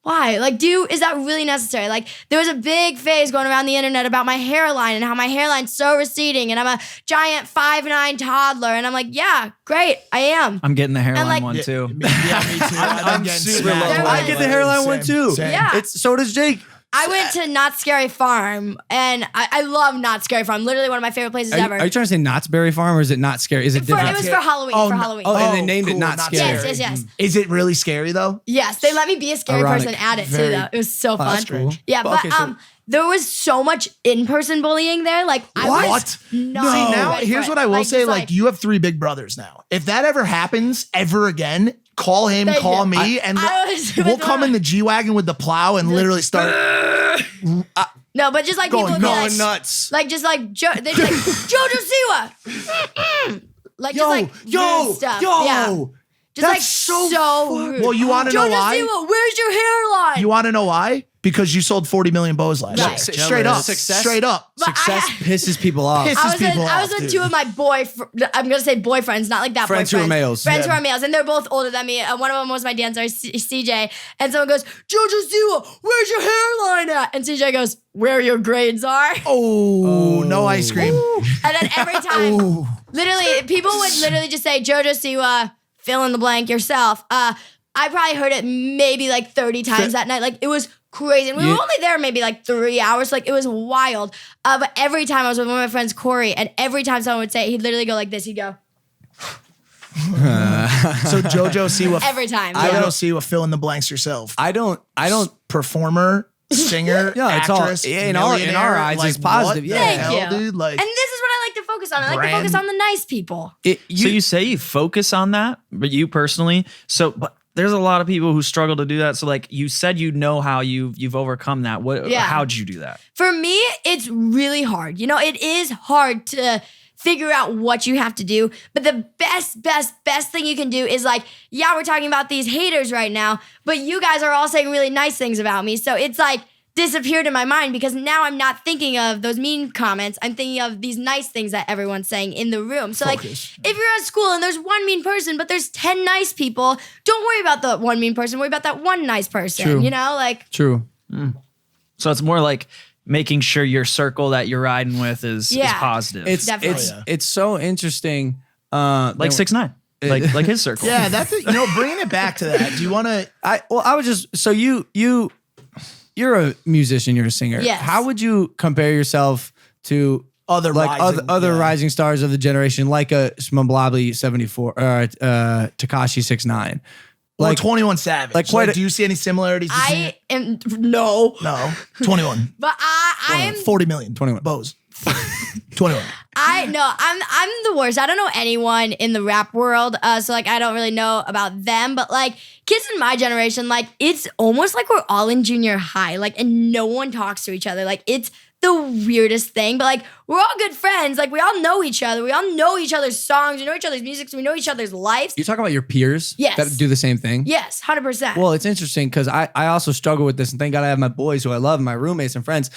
Speaker 4: why? Like, is that really necessary? Like, there was a big phase going around the internet about my hairline and how my hairline's so receding, and I'm a giant 5'9" toddler, and I'm like, yeah, great, I am.
Speaker 3: I'm getting the hairline
Speaker 4: like-
Speaker 3: one too.
Speaker 2: Me too.
Speaker 1: I'm
Speaker 2: getting
Speaker 1: super
Speaker 2: smacked
Speaker 4: low.
Speaker 2: by
Speaker 1: I get the hairline one
Speaker 2: Same,
Speaker 1: too.
Speaker 2: same.
Speaker 4: Yeah.
Speaker 1: So does Jake.
Speaker 4: I went to Not Scary Farm, and I love Not Scary Farm. Literally one of my favorite places
Speaker 1: Are you,
Speaker 4: ever.
Speaker 1: are you trying to say Knott's Berry Farm, or is it not scary? Is it
Speaker 4: It
Speaker 1: different?
Speaker 4: was for Halloween.
Speaker 2: Oh,
Speaker 4: for
Speaker 2: no.
Speaker 4: Halloween.
Speaker 1: Oh, and they named it
Speaker 2: cool,
Speaker 1: Not Scary.
Speaker 4: Yes.
Speaker 2: Is it really scary though?
Speaker 4: Yes, they let me be a scary
Speaker 1: Ironic.
Speaker 4: person at it
Speaker 2: Very-
Speaker 4: too, though. It was so fun.
Speaker 1: that's cool.
Speaker 4: Yeah,
Speaker 1: But
Speaker 4: but
Speaker 1: okay, so-
Speaker 4: there was so much in-person bullying there. Like I was
Speaker 2: What?
Speaker 4: not
Speaker 2: See, now
Speaker 4: ready for
Speaker 2: here's
Speaker 4: it.
Speaker 2: what I will say.
Speaker 4: just
Speaker 2: Like, you have 3 big brothers now. If that ever happens ever again, call him,
Speaker 4: Thank
Speaker 2: call
Speaker 4: you.
Speaker 2: me, and
Speaker 4: I was
Speaker 2: we'll
Speaker 4: with
Speaker 2: come
Speaker 4: the-
Speaker 2: in the G-Wagon with the plow and literally start.
Speaker 4: no, but just like people would be like,
Speaker 1: Going nuts.
Speaker 4: like just like they'd be like Jojo Siwa, like just like rude stuff. Yeah. Just like
Speaker 1: that's so
Speaker 4: rude.
Speaker 2: Well, you wanna know
Speaker 4: Jojo
Speaker 2: why?
Speaker 4: Siwa, where's your hairline?
Speaker 2: You want to know why? Because you sold 40 million bows last year.
Speaker 4: Right.
Speaker 2: Straight up.
Speaker 1: Success.
Speaker 2: Straight up.
Speaker 4: But
Speaker 1: Success
Speaker 4: I-
Speaker 1: pisses people off.
Speaker 2: Piss-
Speaker 4: I was,
Speaker 2: people
Speaker 4: I was
Speaker 2: off,
Speaker 4: with
Speaker 2: dude.
Speaker 4: 2 of my I'm gonna say boyfriends, not like that.
Speaker 1: Friends who are
Speaker 4: boyfriends.
Speaker 1: males.
Speaker 4: Friends
Speaker 2: Yeah.
Speaker 4: who are males, and they're both older than me. One of them was my dancer, CJ. And someone goes, Jojo Siwa, where's your hairline at? And CJ goes, where your grades are.
Speaker 2: Oh, no ice cream.
Speaker 4: And then every time,
Speaker 2: Ooh.
Speaker 4: literally, people would literally just say, Jojo Siwa, fill in the blank yourself. I probably heard it maybe like 30 times that night. Like it was crazy. And we were only there maybe like 3 hours. Like it was wild. But every time I was with one of my friends, Corey, and every time someone would say it, he'd literally go like this. He'd go,
Speaker 2: So Jojo Siwa.
Speaker 4: every time.
Speaker 2: Jojo
Speaker 4: Yeah.
Speaker 2: Siwa, fill in the blanks yourself.
Speaker 1: I don't.
Speaker 2: Performer, singer,
Speaker 1: Yeah, it's all-
Speaker 2: actress,
Speaker 1: in our
Speaker 2: millionaire,
Speaker 1: eyes,
Speaker 2: like,
Speaker 1: it's positive.
Speaker 2: what the
Speaker 1: Yeah.
Speaker 4: Thank
Speaker 2: hell,
Speaker 4: you.
Speaker 2: dude? Like,
Speaker 4: And this is what I like to focus on. I like to
Speaker 2: Brand-
Speaker 4: focus on the nice people.
Speaker 1: It,
Speaker 3: So you say you focus on that, but you personally, but there's a lot of people who struggle to do that. So like you said, you know how you've overcome that.
Speaker 4: Yeah.
Speaker 3: How'd you do that?
Speaker 4: For me, it's really hard. You know, it is hard to figure out what you have to do. But the best thing you can do is like, yeah, we're talking about these haters right now, but you guys are all saying really nice things about me. So it's like disappeared in my mind because now I'm not thinking of those mean comments. I'm thinking of these nice things that everyone's saying in the room. So like, if you're at school and there's one mean person, but there's 10 nice people, don't worry about the one mean person. Worry about that one nice person.
Speaker 1: True.
Speaker 4: You know, like
Speaker 1: True.
Speaker 3: So it's more like making sure your circle that you're riding with is
Speaker 4: Yeah.
Speaker 3: positive.
Speaker 1: It's
Speaker 4: Definitely.
Speaker 1: it's so interesting.
Speaker 3: like 6ix9ine, like his circle.
Speaker 2: yeah, that's it. You know, bringing it back to that. Do you want to?
Speaker 1: I was just so you're a musician, you're a singer.
Speaker 4: Yes.
Speaker 1: How would you compare yourself to
Speaker 2: Other
Speaker 1: like
Speaker 2: rising,
Speaker 1: other
Speaker 2: yeah.
Speaker 1: rising stars of the generation, like a Smablabli 74 or Takashi 6ix9ine?
Speaker 2: Or
Speaker 1: Like
Speaker 2: 21 Savage.
Speaker 1: like quite a-
Speaker 2: do you see any similarities between
Speaker 4: I am no,
Speaker 2: No. 21.
Speaker 4: but I am
Speaker 2: 40 million.
Speaker 1: 21.
Speaker 2: Bows. 21.
Speaker 4: I'm the worst. I don't know anyone in the rap world, so like I don't really know about them. But like kids in my generation, like it's almost like we're all in junior high, like and no one talks to each other. Like it's the weirdest thing, but like we're all good friends. Like we all know each other. We all know each other's songs. We know each other's music. So we know each other's lives.
Speaker 1: You talk about your peers
Speaker 4: Yes.
Speaker 1: that do the same thing.
Speaker 4: Yes, 100%.
Speaker 1: Well, it's interesting because I also struggle with this, and thank God I have my boys who I love, my roommates and friends.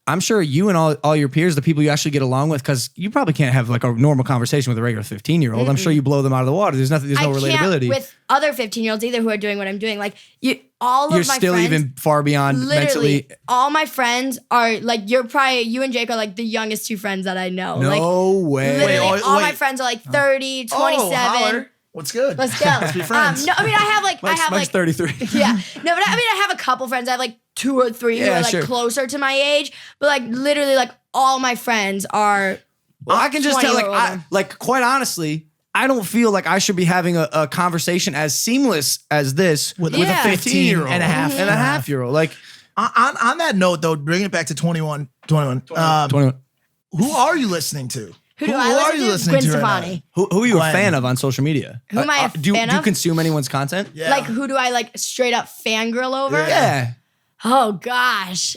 Speaker 1: I'm sure you and all your peers, the people you actually get along with, because you probably can't have like a normal conversation with a regular 15-year-old. I'm sure you blow them out of the water. There's no relatability.
Speaker 4: Can't with other 15-year-olds either who are doing what I'm doing. Like you're
Speaker 1: You're still
Speaker 4: friends,
Speaker 1: even far beyond
Speaker 4: literally,
Speaker 1: mentally.
Speaker 4: all my friends are like you and Jake are like the youngest two friends that I know.
Speaker 1: No
Speaker 4: like,
Speaker 1: way.
Speaker 4: Literally, all my
Speaker 2: wait.
Speaker 4: friends are like 30, 27.
Speaker 2: Oh, holler. What's good?
Speaker 4: Let's go.
Speaker 2: Let's be friends.
Speaker 4: No, I mean I have like
Speaker 1: Mike's 33.
Speaker 4: yeah. No, but I have a couple friends. I have like 2 or 3 who
Speaker 1: Yeah,
Speaker 4: are like
Speaker 1: sure.
Speaker 4: closer to my age. But like literally like all my friends are
Speaker 1: Well, I can just
Speaker 4: 20
Speaker 1: tell,
Speaker 4: or
Speaker 1: like,
Speaker 4: older.
Speaker 1: quite honestly, I don't feel like I should be having a conversation as seamless as this with a
Speaker 4: Yeah.
Speaker 1: 15-year-old
Speaker 2: and a half.
Speaker 1: and a half-year-old. Like
Speaker 2: On that note, though, bringing it back to 21.
Speaker 1: 21.
Speaker 2: Who are you listening to?
Speaker 4: who do I listen to? Gwen
Speaker 2: right
Speaker 4: Stefani.
Speaker 1: Who are you
Speaker 2: Gwen.
Speaker 1: a fan of on social media?
Speaker 4: Who am I a
Speaker 1: do
Speaker 4: fan
Speaker 1: you
Speaker 4: of?
Speaker 1: consume anyone's content?
Speaker 2: Yeah.
Speaker 4: Like who do I like straight up fangirl over?
Speaker 1: Yeah.
Speaker 4: Oh gosh.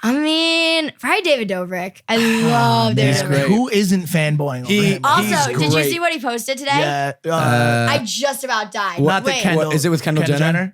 Speaker 4: I mean, probably David Dobrik. I love David
Speaker 1: he's
Speaker 4: Dobrik.
Speaker 1: great.
Speaker 2: Who isn't fanboying over
Speaker 1: He-
Speaker 2: him?
Speaker 4: Also,
Speaker 1: He's
Speaker 4: did you
Speaker 1: great.
Speaker 4: see what he posted today?
Speaker 2: Yeah.
Speaker 4: I just about died.
Speaker 2: not the
Speaker 4: Wait,
Speaker 2: Kendall.
Speaker 1: What, is it with Kendall Jenner?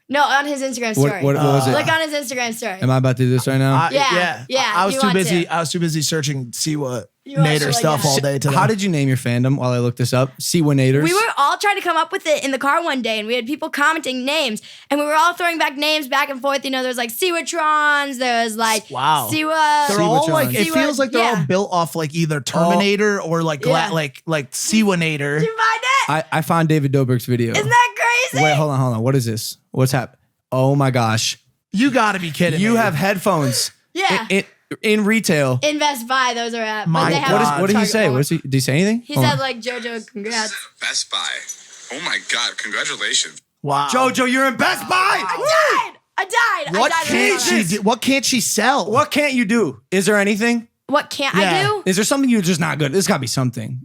Speaker 4: No, on his Instagram story.
Speaker 1: What was it?
Speaker 4: Look on his Instagram story.
Speaker 1: Am I about to do this right now?
Speaker 4: Yeah,
Speaker 2: I was
Speaker 4: you
Speaker 2: too
Speaker 4: want
Speaker 2: busy.
Speaker 4: to.
Speaker 2: I was too busy searching Siwa
Speaker 4: You want
Speaker 2: Nader
Speaker 4: to,
Speaker 2: stuff
Speaker 4: yeah.
Speaker 2: all day today.
Speaker 1: How did you name your fandom while I looked this up? Siwanators.
Speaker 4: We were all trying to come up with it in the car one day, and we had people commenting names, and we were all throwing back names back and forth. You know, there's like Siwatrons, there's like
Speaker 2: Wow.
Speaker 4: Siwa.
Speaker 2: They're all
Speaker 1: Siwatrons.
Speaker 2: like it
Speaker 4: Siwa-
Speaker 2: feels like they're
Speaker 4: yeah.
Speaker 2: all built off like either Terminator or like
Speaker 4: Yeah.
Speaker 2: like Siwanator.
Speaker 4: Did you find it?
Speaker 1: I found David Dobrik's video.
Speaker 4: Isn't that crazy?
Speaker 1: Wait, hold on. What is this? What's happening? Oh my gosh.
Speaker 2: You got to be kidding
Speaker 1: You
Speaker 2: me.
Speaker 1: have headphones.
Speaker 4: Yeah.
Speaker 1: In retail.
Speaker 4: In Best Buy, those are at.
Speaker 2: My
Speaker 4: but they have
Speaker 2: God.
Speaker 4: them
Speaker 1: What did he
Speaker 4: at
Speaker 1: say?
Speaker 4: Target
Speaker 1: What did he say anything?
Speaker 4: He
Speaker 1: Hold
Speaker 4: said
Speaker 1: on.
Speaker 4: like JoJo, congrats.
Speaker 5: Best Buy. Oh my God! Congratulations.
Speaker 2: wow.
Speaker 1: Jojo, you're in Best Buy.
Speaker 4: I died.
Speaker 2: What
Speaker 4: I died
Speaker 2: can't
Speaker 4: right now.
Speaker 2: she do? What can't she sell?
Speaker 1: What can't you do? Is there anything?
Speaker 4: What can't
Speaker 2: Yeah.
Speaker 4: I do?
Speaker 1: Is there something you're just not good? There's got to be something.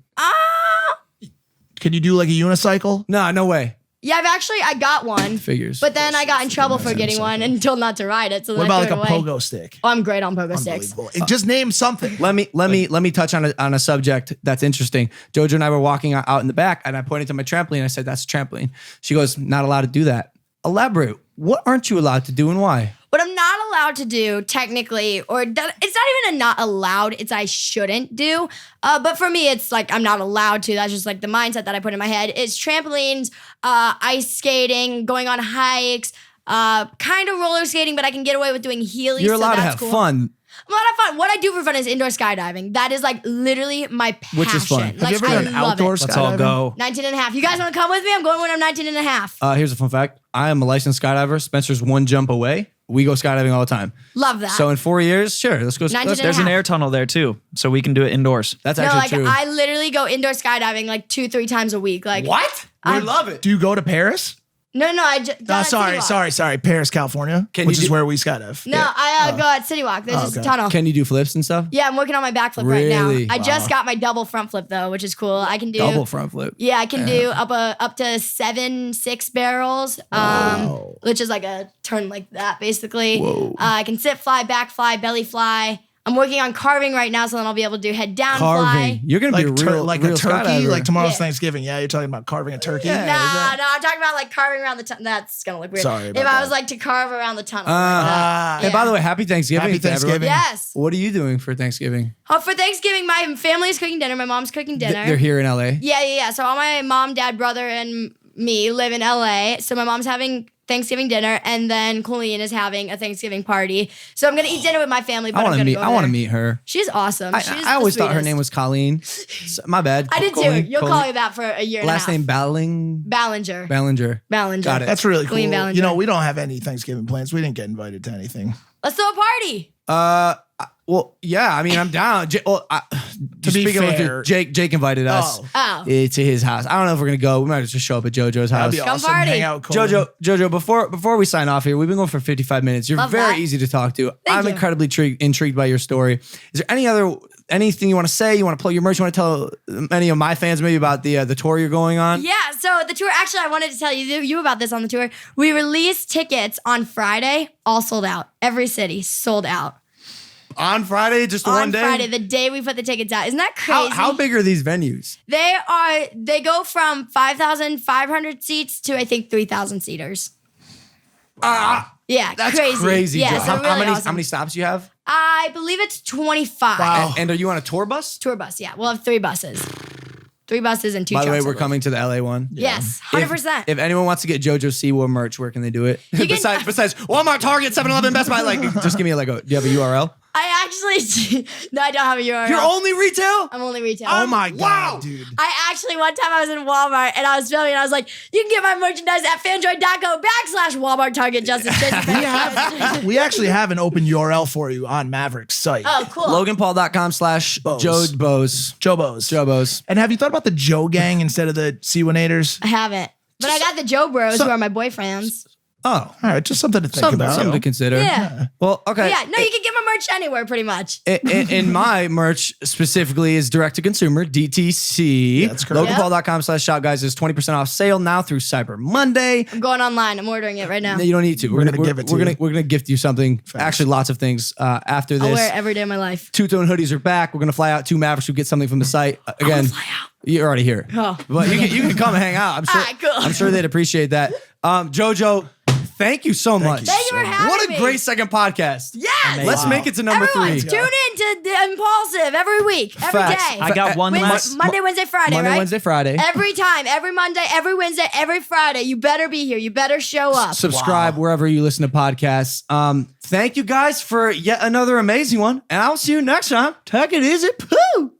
Speaker 2: Can you do like a unicycle?
Speaker 1: No way.
Speaker 4: Yeah, I got one.
Speaker 1: Figures.
Speaker 4: But then I got in trouble for getting one and told not to ride it. So
Speaker 2: What
Speaker 4: then I
Speaker 2: about like
Speaker 4: threw
Speaker 2: a
Speaker 4: it away.
Speaker 2: pogo stick?
Speaker 4: Oh, I'm great on pogo sticks.
Speaker 2: Unbelievable. Just name something.
Speaker 1: Let me touch on a subject that's interesting. Jojo and I were walking out in the back, and I pointed to my trampoline. I said, "That's a trampoline." She goes, "Not allowed to do that." Elaborate. What aren't you allowed to do, and why?
Speaker 4: What I'm not allowed to do, technically, or it's not even a not allowed, it's I shouldn't do. But for me, it's like I'm not allowed to. That's just like the mindset that I put in my head. It's trampolines, ice skating, going on hikes, kind of roller skating, but I can get away with doing Heelys.
Speaker 1: You're
Speaker 4: so
Speaker 1: allowed to
Speaker 4: that's
Speaker 1: have
Speaker 4: cool.
Speaker 1: fun.
Speaker 4: I'm allowed to have fun. What I do for fun is indoor skydiving. That is like literally my passion.
Speaker 1: Which is fun.
Speaker 2: Have
Speaker 4: Like,
Speaker 2: you ever
Speaker 4: I
Speaker 2: done
Speaker 4: love
Speaker 2: outdoor
Speaker 4: it.
Speaker 3: Let's all
Speaker 2: skydiving?
Speaker 3: go.
Speaker 4: 19 and a half. You guys want to come with me? I'm going when I'm 19 and a half.
Speaker 1: Here's a fun fact. I am a licensed skydiver. Spencer's one jump away. We go skydiving all the time.
Speaker 4: Love that.
Speaker 1: So in 4 years, sure, let's go.
Speaker 4: 19
Speaker 1: Let's,
Speaker 4: and a
Speaker 3: There's an
Speaker 4: half.
Speaker 3: air tunnel there too, so we can do it indoors.
Speaker 1: that's
Speaker 4: no,
Speaker 1: actually
Speaker 4: like
Speaker 1: true.
Speaker 4: I literally go indoor skydiving like 2-3 times a week. Like
Speaker 1: What? We
Speaker 4: I'm-
Speaker 1: love it.
Speaker 2: Do you go to Paris?
Speaker 4: No, I just
Speaker 2: Sorry. Paris, California,
Speaker 1: Can
Speaker 2: which
Speaker 1: you
Speaker 2: is
Speaker 1: do-
Speaker 2: where we skydive.
Speaker 4: No, I go at City Walk. There's just a
Speaker 2: okay.
Speaker 4: tunnel.
Speaker 1: Can you do flips and stuff?
Speaker 4: Yeah, I'm working on my backflip right
Speaker 1: Really?
Speaker 4: now. I just got my double front flip though, which is cool. I can do
Speaker 1: Double front flip.
Speaker 4: Yeah, I can do up to 7-6 barrels, which is like a turn like that basically.
Speaker 1: Whoa.
Speaker 4: I can sit fly, back fly, belly fly. I'm working on carving right now, so then I'll be able to do head down
Speaker 1: Carving.
Speaker 4: fly.
Speaker 1: You're gonna
Speaker 2: Like,
Speaker 1: be a real,
Speaker 2: like
Speaker 1: real
Speaker 2: a turkey,
Speaker 1: skydiver.
Speaker 2: like tomorrow's
Speaker 4: Yeah.
Speaker 2: Thanksgiving. Yeah, you're talking about carving a turkey.
Speaker 1: Yeah.
Speaker 4: No, I'm talking about like carving around the tunnel. That's gonna look weird.
Speaker 2: Sorry
Speaker 4: if
Speaker 2: about
Speaker 4: I
Speaker 2: that.
Speaker 4: was like to carve around the tunnel.
Speaker 2: Ah.
Speaker 1: And by the way, happy Thanksgiving.
Speaker 2: Happy
Speaker 1: to everyone.
Speaker 2: Thanksgiving.
Speaker 4: Yes.
Speaker 1: What are you doing for Thanksgiving?
Speaker 4: For Thanksgiving, my family is cooking dinner. My mom's cooking dinner.
Speaker 1: They're here in LA.
Speaker 4: Yeah. So all my mom, dad, brother, and me live in LA. So my mom's having Thanksgiving dinner, and then Colleen is having a Thanksgiving party. So I'm gonna eat dinner with my family. But
Speaker 1: I
Speaker 4: I'm
Speaker 1: want to
Speaker 4: gonna
Speaker 1: meet.
Speaker 4: go
Speaker 1: I want to
Speaker 4: there.
Speaker 1: meet her.
Speaker 4: She's awesome. She's
Speaker 1: I always
Speaker 4: the
Speaker 1: thought her
Speaker 4: sweetest.
Speaker 1: name was Colleen. My bad.
Speaker 4: I did too.
Speaker 1: Colleen-
Speaker 4: You'll
Speaker 1: Colleen.
Speaker 4: call me that for a year and a half.
Speaker 1: Last name Ballinger.
Speaker 4: Ballinger.
Speaker 1: Got it.
Speaker 2: That's really cool.
Speaker 4: Queen Ballinger.
Speaker 2: You know, we don't have any Thanksgiving plans. We didn't get invited to anything.
Speaker 4: Let's throw a party.
Speaker 1: Well, yeah, I mean, I'm down.
Speaker 2: To be fair,
Speaker 1: Jake invited us
Speaker 4: Oh.
Speaker 1: to his house. I don't know if we're gonna go. We might just show up at JoJo's house.
Speaker 2: that'd be
Speaker 4: Come
Speaker 2: awesome.
Speaker 4: party.
Speaker 2: Hang out, Coleman.
Speaker 1: Jojo, before we sign off here, we've been going for 55 minutes. You're
Speaker 4: Love
Speaker 1: very
Speaker 4: that.
Speaker 1: easy to talk to. I'm
Speaker 4: you.
Speaker 1: incredibly intrigued by your story. Is there anything you want to say? You want to plug your merch? You want to tell any of my fans maybe about the tour you're going on?
Speaker 4: Yeah, so the tour, actually, I wanted to tell you about this on the tour. We released tickets on Friday, all sold out. Every city sold out.
Speaker 1: On Friday, just
Speaker 4: On
Speaker 1: one day?
Speaker 4: Friday, the day we put the tickets out. Isn't that crazy?
Speaker 1: How big are these venues?
Speaker 4: They go from 5,500 seats to I think 3,000 seaters. Yeah,
Speaker 1: That's
Speaker 4: crazy.
Speaker 1: crazy.
Speaker 4: Yeah,
Speaker 1: Joe.
Speaker 4: so really
Speaker 1: how
Speaker 4: awesome.
Speaker 1: many stops you have?
Speaker 4: I believe it's 25.
Speaker 2: Wow.
Speaker 1: And are you on a tour bus?
Speaker 4: Tour bus, yeah. We'll have 3 buses. 3 buses and 2
Speaker 1: By the way,
Speaker 4: trucks, I
Speaker 1: we're
Speaker 4: believe.
Speaker 1: coming to the LA one.
Speaker 4: Yes,
Speaker 1: If-
Speaker 4: 100%.
Speaker 1: If anyone wants to get Jojo Siwa merch, where can they do it?
Speaker 4: can-
Speaker 1: besides Walmart, Target, 7-Eleven, Best Buy, like just give me do you have a URL?
Speaker 4: I actually, no, I don't have a URL.
Speaker 1: You're only retail?
Speaker 4: I'm only retail.
Speaker 2: Oh my
Speaker 1: Wow.
Speaker 2: God, dude.
Speaker 4: I actually, one time I was in Walmart and I was filming and I was like, you can get my merchandise at fanjoy.co/Walmart, Target, Justice.
Speaker 2: We actually have an open URL for you on Maverick's site.
Speaker 4: Oh, cool.
Speaker 1: LoganPaul.com/Jobos.
Speaker 2: Jobos. And have you thought about the Joe Gang instead of the Siwanators?
Speaker 4: I haven't. But I got the Joe Bros who are my boyfriends.
Speaker 1: Oh,
Speaker 2: All right, just something to think about.
Speaker 1: something to consider.
Speaker 4: Yeah.
Speaker 1: Well, okay.
Speaker 4: Yeah, no, you can get my merch anywhere pretty much.
Speaker 1: In my merch specifically is direct to consumer, DTC.
Speaker 2: That's correct.
Speaker 1: LoganPaul.com/shop, guys. There's 20% off sale now through Cyber Monday.
Speaker 4: I'm going online. I'm ordering it right now.
Speaker 1: No, you don't need to.
Speaker 2: We're gonna give it to you.
Speaker 1: We're gonna gift you something. Actually, lots of things after this.
Speaker 4: I'll wear it every day of my life.
Speaker 1: Two-tone hoodies are back. We're gonna fly out to Mavericks who get something from the site. Again,
Speaker 4: fly out.
Speaker 1: you're already here.
Speaker 4: Oh.
Speaker 1: But you can come and hang out. I'm sure.
Speaker 4: All right, cool.
Speaker 1: I'm sure they'd appreciate that. Jojo, thank you so much.
Speaker 4: Thank you for having
Speaker 1: What a
Speaker 4: me.
Speaker 1: great second podcast.
Speaker 4: Yes.
Speaker 1: Let's make it to number
Speaker 4: Everyone,
Speaker 1: 3.
Speaker 4: tune in to the Impulsive every week, every
Speaker 1: Facts.
Speaker 4: day.
Speaker 3: I got one last.
Speaker 4: Monday, Wednesday, Friday,
Speaker 1: Monday,
Speaker 4: right?
Speaker 1: Wednesday, Friday.
Speaker 4: Every time, every Monday, every Wednesday, every Friday. You better be here. You better show up.
Speaker 1: Subscribe wherever you listen to podcasts. Thank you guys for yet another amazing one. And I'll see you next time. Take it easy. Poo.